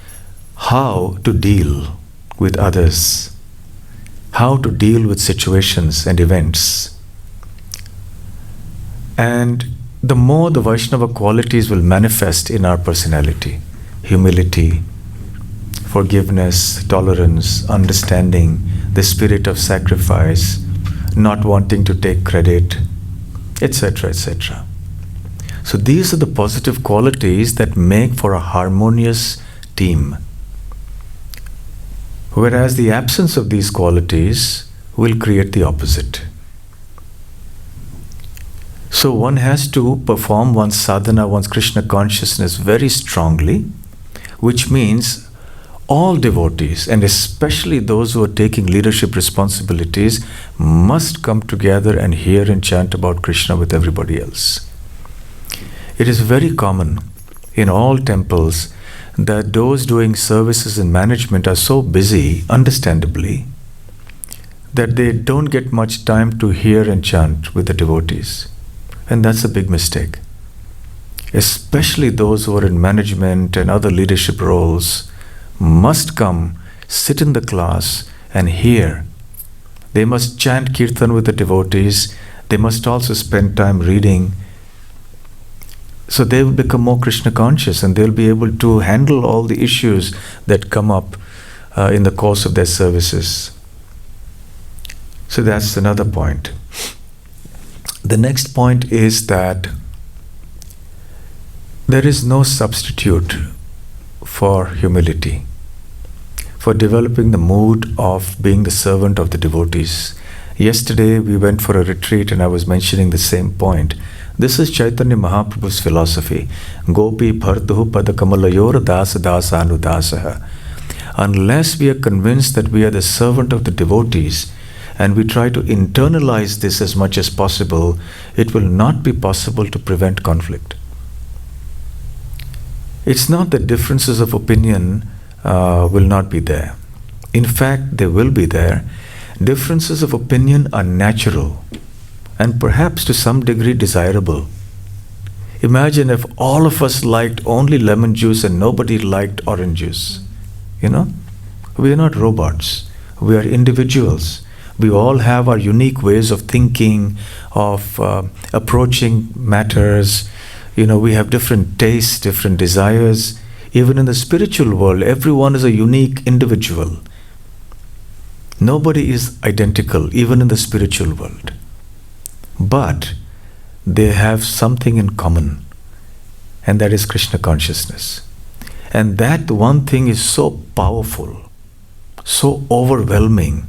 how to deal with others, how to deal with situations and events. And the more the Vaishnava qualities will manifest in our personality: humility, forgiveness, tolerance, understanding, the spirit of sacrifice, not wanting to take credit, etc., etc. So these are the positive qualities that make for a harmonious team. Whereas the absence of these qualities will create the opposite. So one has to perform one's sadhana, one's Krishna consciousness very strongly, which means all devotees, and especially those who are taking leadership responsibilities, must come together and hear and chant about Krishna with everybody else. It is very common in all temples that those doing services and management are so busy, understandably, that they don't get much time to hear and chant with the devotees. And that's a big mistake. Especially those who are in management and other leadership roles must come, sit in the class and hear. They must chant kirtan with the devotees. They must also spend time reading. So they will become more Krishna conscious and they'll be able to handle all the issues that come up in the course of their services. So that's another point. The next point is that there is no substitute for humility, for developing the mood of being the servant of the devotees. Yesterday we went for a retreat and I was mentioning the same point. This is Chaitanya Mahaprabhu's philosophy. Gopi bhartuhu padakamalayor dasa dasa anudasaha. Unless we are convinced that we are the servant of the devotees and we try to internalize this as much as possible, it will not be possible to prevent conflict. It's not that differences of opinion will not be there. In fact, they will be there. Differences of opinion are natural and perhaps to some degree desirable. Imagine if all of us liked only lemon juice and nobody liked orange juice. You know, we are not robots. We are individuals. We all have our unique ways of thinking, of approaching matters. You know, we have different tastes, different desires. Even in the spiritual world, everyone is a unique individual. Nobody is identical, even in the spiritual world. But they have something in common, and that is Krishna consciousness. And that one thing is so powerful, so overwhelming,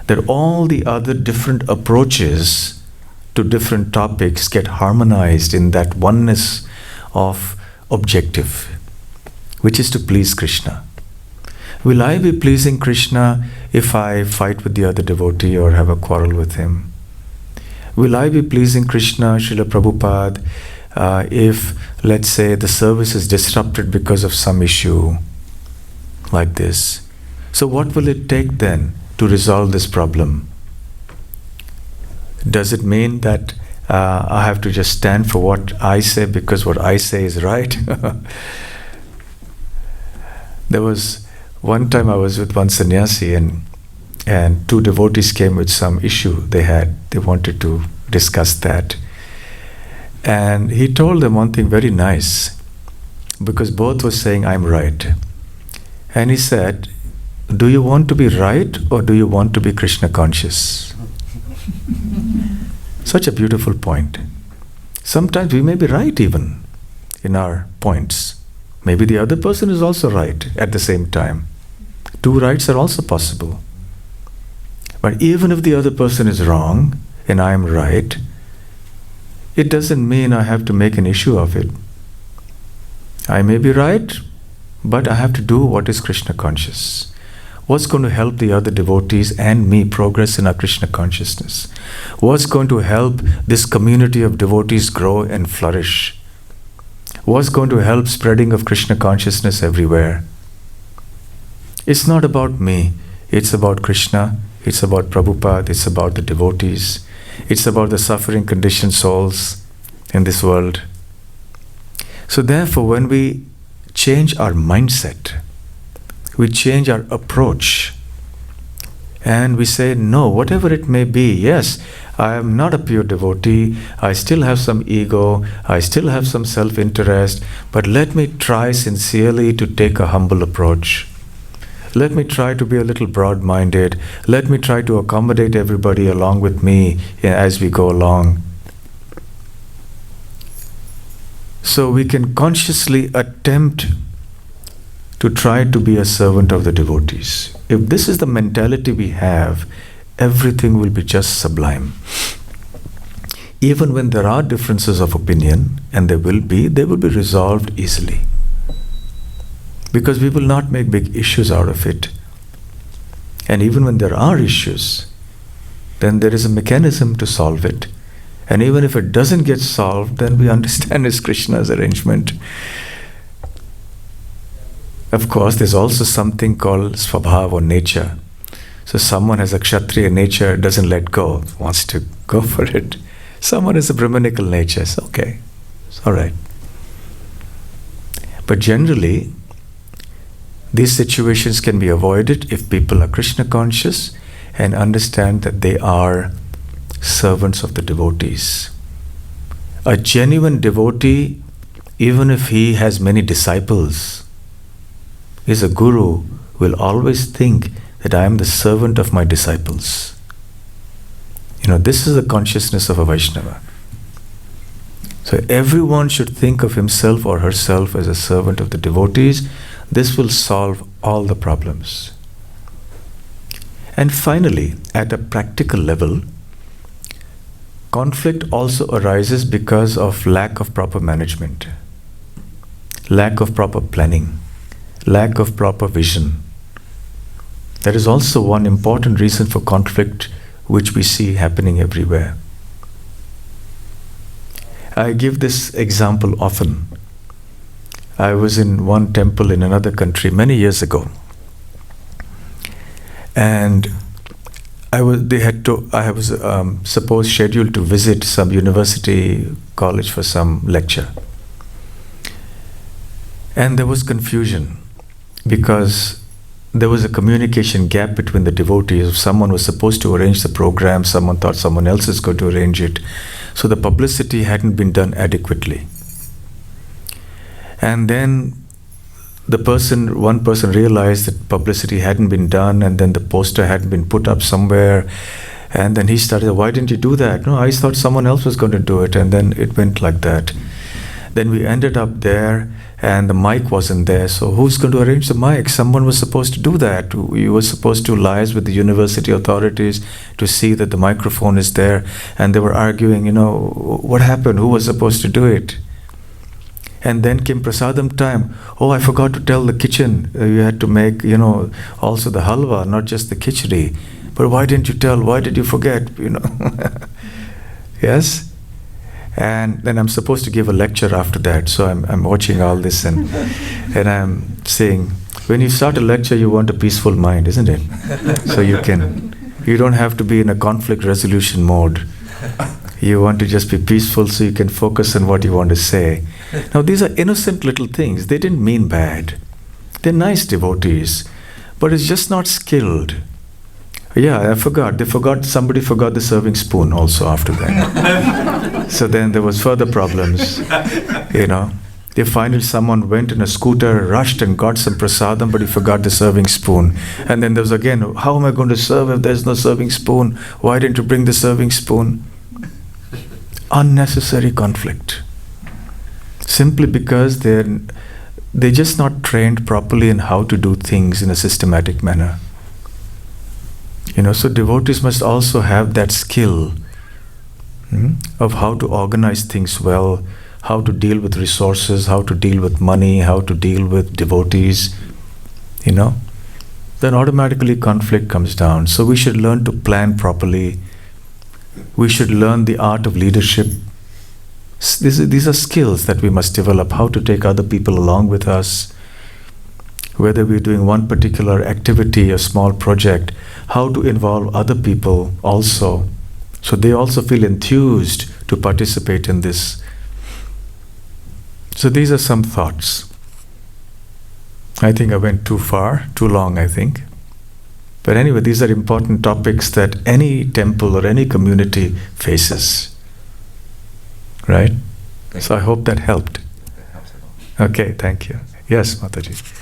that all the other different approaches to different topics get harmonized in that oneness of objective, which is to please Krishna. Will I be pleasing Krishna if I fight with the other devotee or have a quarrel with him? Will I be pleasing Krishna, Srila Prabhupada, if, let's say, the service is disrupted because of some issue like this? So what will it take then to resolve this problem? Does it mean that I have to just stand for what I say because what I say is right? There was one time I was with one sannyasi and two devotees came with some issue they had. They wanted to discuss that. And he told them one thing very nice, because both were saying, I'm right. And he said, do you want to be right or do you want to be Krishna conscious? Such a beautiful point. Sometimes we may be right even in our points. Maybe the other person is also right at the same time. Two rights are also possible. But even if the other person is wrong and I am right, it doesn't mean I have to make an issue of it. I may be right, but I have to do what is Krishna conscious. What's going to help the other devotees and me progress in our Krishna consciousness? What's going to help this community of devotees grow and flourish? What's going to help spreading of Krishna consciousness everywhere? It's not about me. It's about Krishna. It's about Prabhupada. It's about the devotees. It's about the suffering conditioned souls in this world. So therefore, when we change our mindset, we change our approach, and we say, no, whatever it may be, yes, I am not a pure devotee, I still have some ego, I still have some self-interest, but let me try sincerely to take a humble approach. Let me try to be a little broad-minded. Let me try to accommodate everybody along with me as we go along. So we can consciously attempt to try to be a servant of the devotees. If this is the mentality we have, everything will be just sublime. Even when there are differences of opinion, and they will be resolved easily. Because we will not make big issues out of it. And even when there are issues, then there is a mechanism to solve it. And even if it doesn't get solved, then we understand it's Krishna's arrangement. Of course, there's also something called svabhava or nature. So someone has a kshatriya nature, doesn't let go, wants to go for it. Someone has a brahmanical nature, it's okay, it's all right. But generally, these situations can be avoided if people are Krishna conscious and understand that they are servants of the devotees. A genuine devotee, even if he has many disciples, is a guru, will always think that I am the servant of my disciples. This is the consciousness of a Vaishnava. So everyone should think of himself or herself as a servant of the devotees. This will solve all the problems. And finally, at a practical level, conflict also arises because of lack of proper management, lack of proper planning, lack of proper vision. That is also one important reason for conflict which we see happening everywhere. I give this example often. I was in one temple in another country many years ago, and I was supposed scheduled to visit some university college for some lecture, and there was confusion because there was a communication gap between the devotees. Someone was supposed to arrange the program, someone thought someone else is going to arrange it. So the publicity hadn't been done adequately. And then one person realized that publicity hadn't been done, and then the poster hadn't been put up somewhere. And then he started, why didn't you do that? No, I thought someone else was going to do it. And then it went like that. Then we ended up there, and the mic wasn't there. So who's going to arrange the mic? Someone was supposed to do that. We were supposed to liaise with the university authorities to see that the microphone is there. And they were arguing, what happened? Who was supposed to do it? And then came prasadam time. Oh, I forgot to tell the kitchen. You had to make, also the halwa, not just the khichdi. But why didn't you tell? Why did you forget? Yes? And then I'm supposed to give a lecture after that. So I'm watching all this and I'm saying, when you start a lecture, you want a peaceful mind, isn't it? So you don't have to be in a conflict resolution mode. You want to just be peaceful so you can focus on what you want to say. Now, these are innocent little things. They didn't mean bad. They're nice devotees, but it's just not skilled. Yeah, I forgot. Somebody forgot the serving spoon also after that. So then there was further problems, They finally someone went in a scooter, rushed and got some prasadam, but he forgot the serving spoon. And then there was again, how am I going to serve if there's no serving spoon? Why didn't you bring the serving spoon? Unnecessary conflict. Simply because they're just not trained properly in how to do things in a systematic manner. So devotees must also have that skill of how to organize things well, how to deal with resources, how to deal with money, how to deal with devotees, Then automatically conflict comes down. So we should learn to plan properly. We should learn the art of leadership. These are skills that we must develop, how to take other people along with us. Whether we're doing one particular activity, a small project, how to involve other people also, so they also feel enthused to participate in this. So these are some thoughts. I think I went too far, too long, I think. But anyway, these are important topics that any temple or any community faces. Right? So I hope that helped. That helps a lot. Okay, thank you. Yes, Mataji.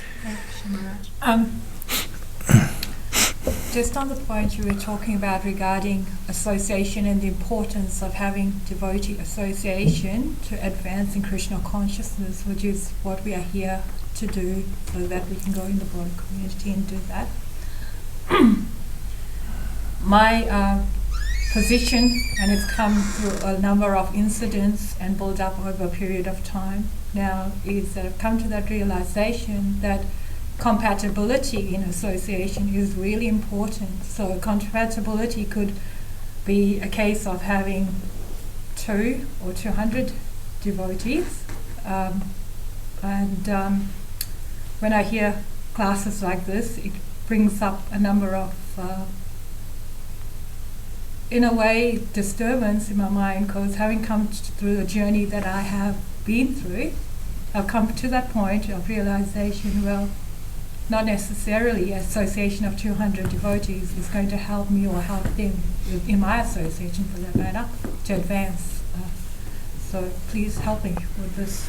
Just on the point you were talking about regarding association and the importance of having devotee association to advance in Krishna consciousness, which is what we are here to do, so that we can go in the broad community and do that. My position, and it's come through a number of incidents and built up over a period of time now, is that I've come to that realization that compatibility in association is really important. So compatibility could be a case of having 2 or 200 devotees, and when I hear classes like this, it brings up a number of in a way disturbance in my mind, because having come through the journey that I have been through, I've come to that point of realization, well, not necessarily association of 200 devotees is going to help me or help them in my association, for that matter, to advance. So please help me with this.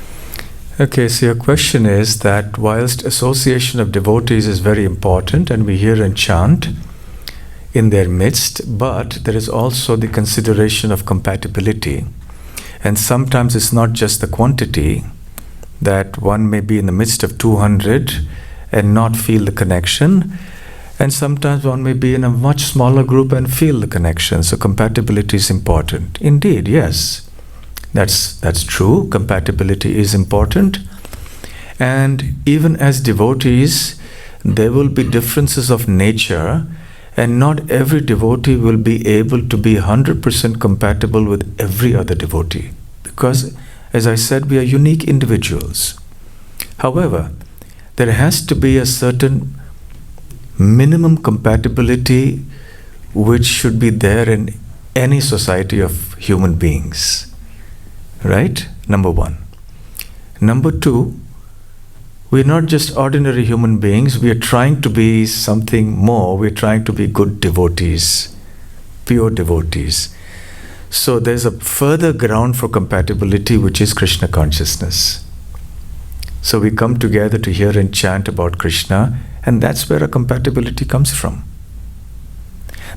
Okay, so your question is that whilst association of devotees is very important and we hear and chant in their midst, but there is also the consideration of compatibility. And sometimes it's not just the quantity, that one may be in the midst of 200 and not feel the connection, and sometimes one may be in a much smaller group and feel the connection. So compatibility is important. Indeed, yes, that's true. Compatibility is important. And even as devotees, there will be differences of nature, and not every devotee will be able to be 100% compatible with every other devotee, because, as I said, we are unique individuals. However, there has to be a certain minimum compatibility which should be there in any society of human beings. Right? Number one. Number two, we're not just ordinary human beings, we are trying to be something more. We're trying to be good devotees, pure devotees. So there's a further ground for compatibility, which is Krishna consciousness. So we come together to hear and chant about Krishna, and that's where a compatibility comes from.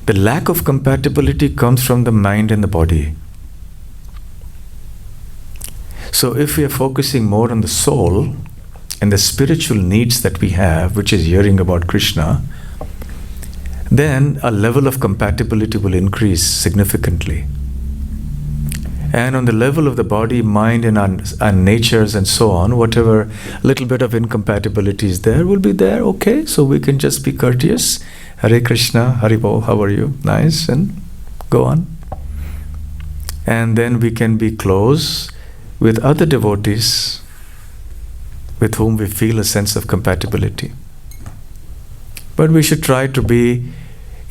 The lack of compatibility comes from the mind and the body. So if we are focusing more on the soul and the spiritual needs that we have, which is hearing about Krishna, then a level of compatibility will increase significantly. And on the level of the body, mind, and our natures and so on, whatever little bit of incompatibility is there will be there. Okay, so we can just be courteous. Hare Krishna, Haribol, how are you? Nice, and go on. And then we can be close with other devotees with whom we feel a sense of compatibility. But we should try to be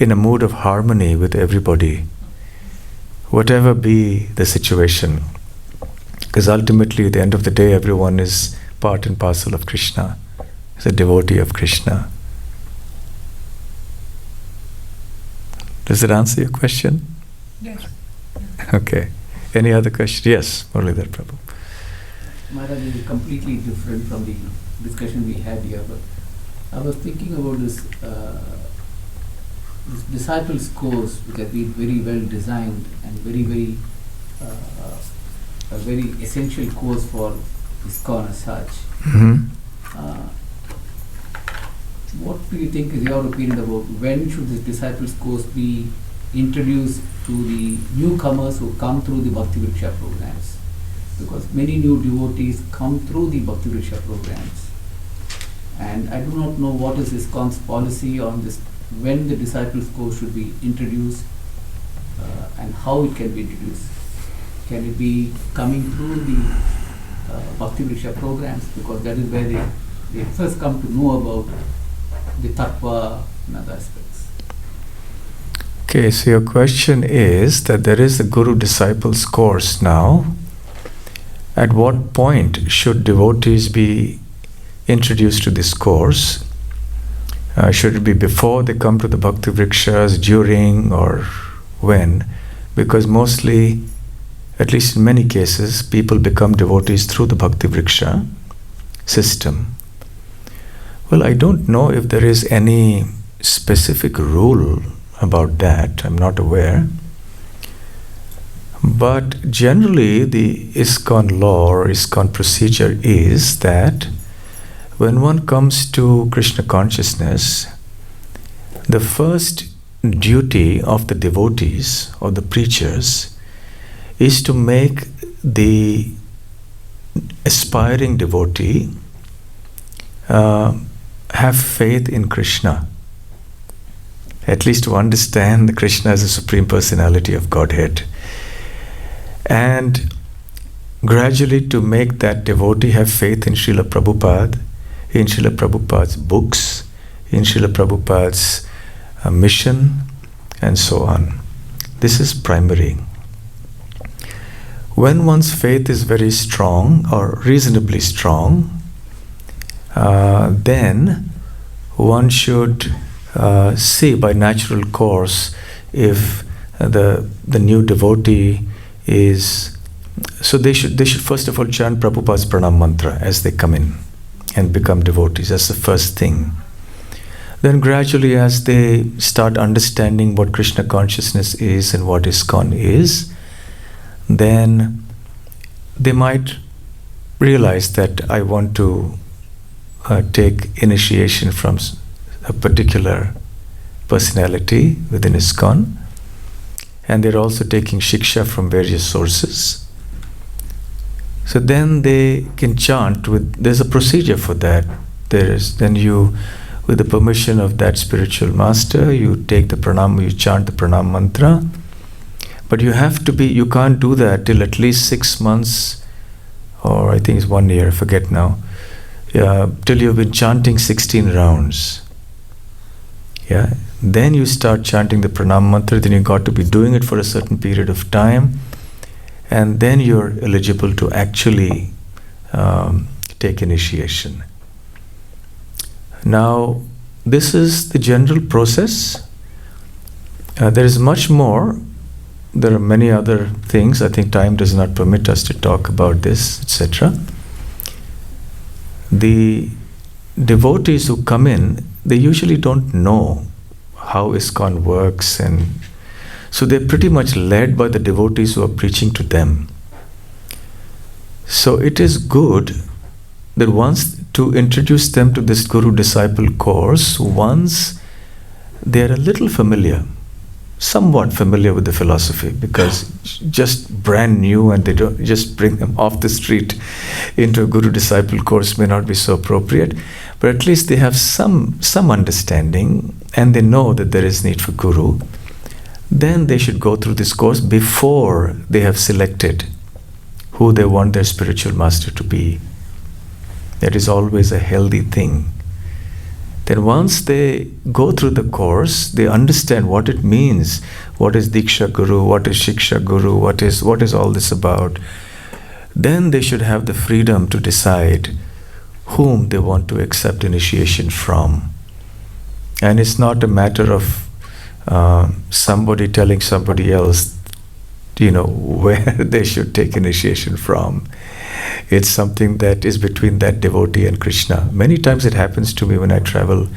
in a mood of harmony with everybody, whatever be the situation, because ultimately at the end of the day everyone is part and parcel of Krishna, is a devotee of Krishna. Does that answer your question? Yes. Okay. Any other question? Yes, Muralidhar Prabhu. Maharaj, is completely different from the discussion we had here, but I was thinking about this disciples course, which has been very well designed and very a very essential course for ISKCON as such. Mm-hmm. What do you think is your opinion about when should this disciples course be introduced to the newcomers who come through the Bhakti Vriksha programs? Because many new devotees come through the Bhakti Vriksha programs, and I do not know what is ISKCON's policy on this, when the disciples course should be introduced and how it can be introduced. Can it be coming through the Bhakti Vriksha programs, because that is where they first come to know about the tattva and other aspects. Okay, so your question is that there is the Guru Disciples course now. At what point should devotees be introduced to this course? Should it be before they come to the Bhakti Vrikshas, during, or when? Because mostly, at least in many cases, people become devotees through the Bhakti Vriksha system. Well, I don't know if there is any specific rule about that. I'm not aware. But generally, the ISKCON law or ISKCON procedure is that when one comes to Krishna consciousness, the first duty of the devotees or the preachers is to make the aspiring devotee have faith in Krishna, at least to understand Krishna as the Supreme Personality of Godhead, and gradually to make that devotee have faith in Srila Prabhupada, in Srila Prabhupada's books, in Srila Prabhupada's mission, and so on. This is primary. When one's faith is very strong or reasonably strong, then one should see by natural course if the new devotee is. So they should first of all chant Prabhupada's pranam mantra as they come in and become devotees. That's the first thing. Then gradually, as they start understanding what Krishna consciousness is and what ISKCON is, then they might realize that I want to take initiation from a particular personality within ISKCON, and they're also taking shiksha from various sources. So then they can chant there's a procedure for that. Then you, with the permission of that spiritual master, you take the pranam, you chant the pranam mantra. But you can't do that till at least 6 months, or I think it's 1 year, I forget now, till you've been chanting 16 rounds. Yeah. Then you start chanting the pranam mantra, then you got to be doing it for a certain period of time, and then you're eligible to actually take initiation. Now, this is the general process. There is much more. There are many other things. I think time does not permit us to talk about this, etc. The devotees who come in, they usually don't know how ISKCON works, and so they're pretty much led by the devotees who are preaching to them. So it is good that once to introduce them to this guru-disciple course, once they're a little familiar, somewhat familiar with the philosophy, because just brand new and they don't just bring them off the street into a guru-disciple course may not be so appropriate, but at least they have some understanding and they know that there is need for guru. Then they should go through this course before they have selected who they want their spiritual master to be. That is always a healthy thing. Then once they go through the course, they understand what it means. What is Diksha Guru? What is Shiksha Guru? What is all this about? Then they should have the freedom to decide whom they want to accept initiation from. And it's not a matter of somebody telling somebody else, where they should take initiation from. It's something that is between that devotee and Krishna. Many times it happens to me when I travel.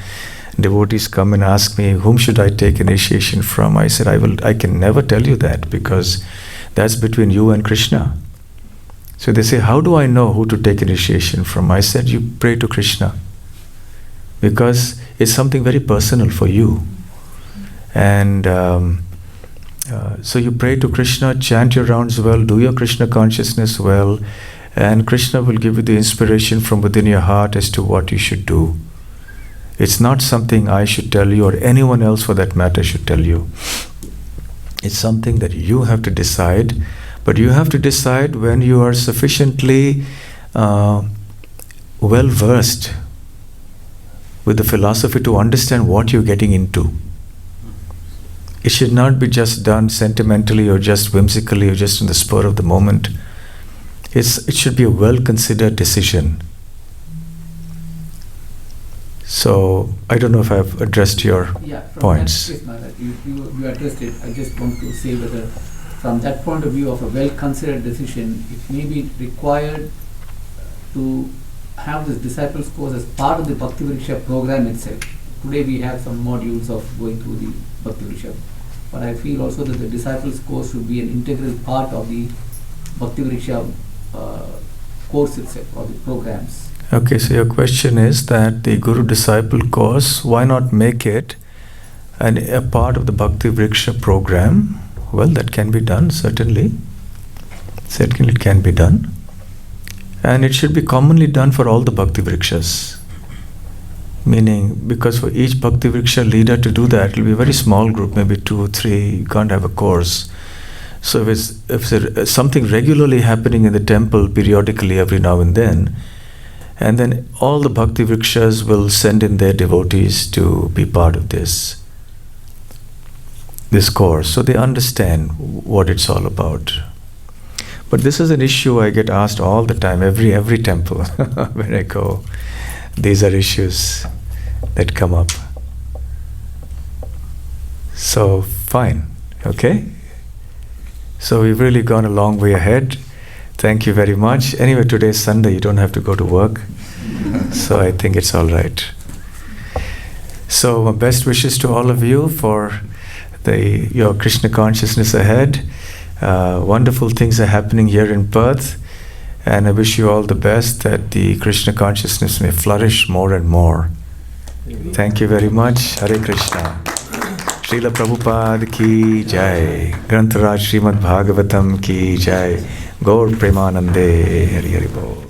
Devotees come and ask me, whom should I take initiation from? I said, I can never tell you that, because that's between you and Krishna. So they say, how do I know who to take initiation from? I said, you pray to Krishna, because it's something very personal for you. And so you pray to Krishna, chant your rounds well, do your Krishna consciousness well, and Krishna will give you the inspiration from within your heart as to what you should do. It's not something I should tell you, or anyone else for that matter should tell you. It's something that you have to decide, but you have to decide when you are sufficiently well versed with the philosophy to understand what you're getting into. It should not be just done sentimentally or just whimsically or just in the spur of the moment. It should be a well-considered decision. So, I don't know if I've addressed your points. Yes, Maharaj, you addressed it. I just want to say whether from that point of view of a well-considered decision, it may be required to have this disciples course as part of the Bhakti Rasamrita program itself. today we have some modules of going through the Bhakti Vriksha. But I feel also that the disciples course should be an integral part of the Bhakti Vriksha course itself, or the programs. Okay, so your question is that the Guru-Disciple course, why not make it a part of the Bhakti Vriksha program? Well, that can be done, certainly. Certainly it can be done. And it should be commonly done for all the Bhakti Vrikshas. Meaning, because for each Bhakti Vriksha leader to do that, it will be a very small group, maybe 2 or 3, you can't have a course. So if there's something regularly happening in the temple periodically every now and then all the Bhakti Vrikshas will send in their devotees to be part of this course, so they understand what it's all about. But this is an issue I get asked all the time, every temple when I go. These are issues that come up. So, fine, okay? So we've really gone a long way ahead. Thank you very much. Anyway, today's Sunday, you don't have to go to work. So I think it's all right. So my best wishes to all of you for your Krishna consciousness ahead. Wonderful things are happening here in Perth. And I wish you all the best, that the Krishna consciousness may flourish more and more. Thank you very much. Hare Krishna. Srila Prabhupada ki jai. Grantharaj Srimad Bhagavatam ki jai. Gaur Premanande. Hari Hari Bol.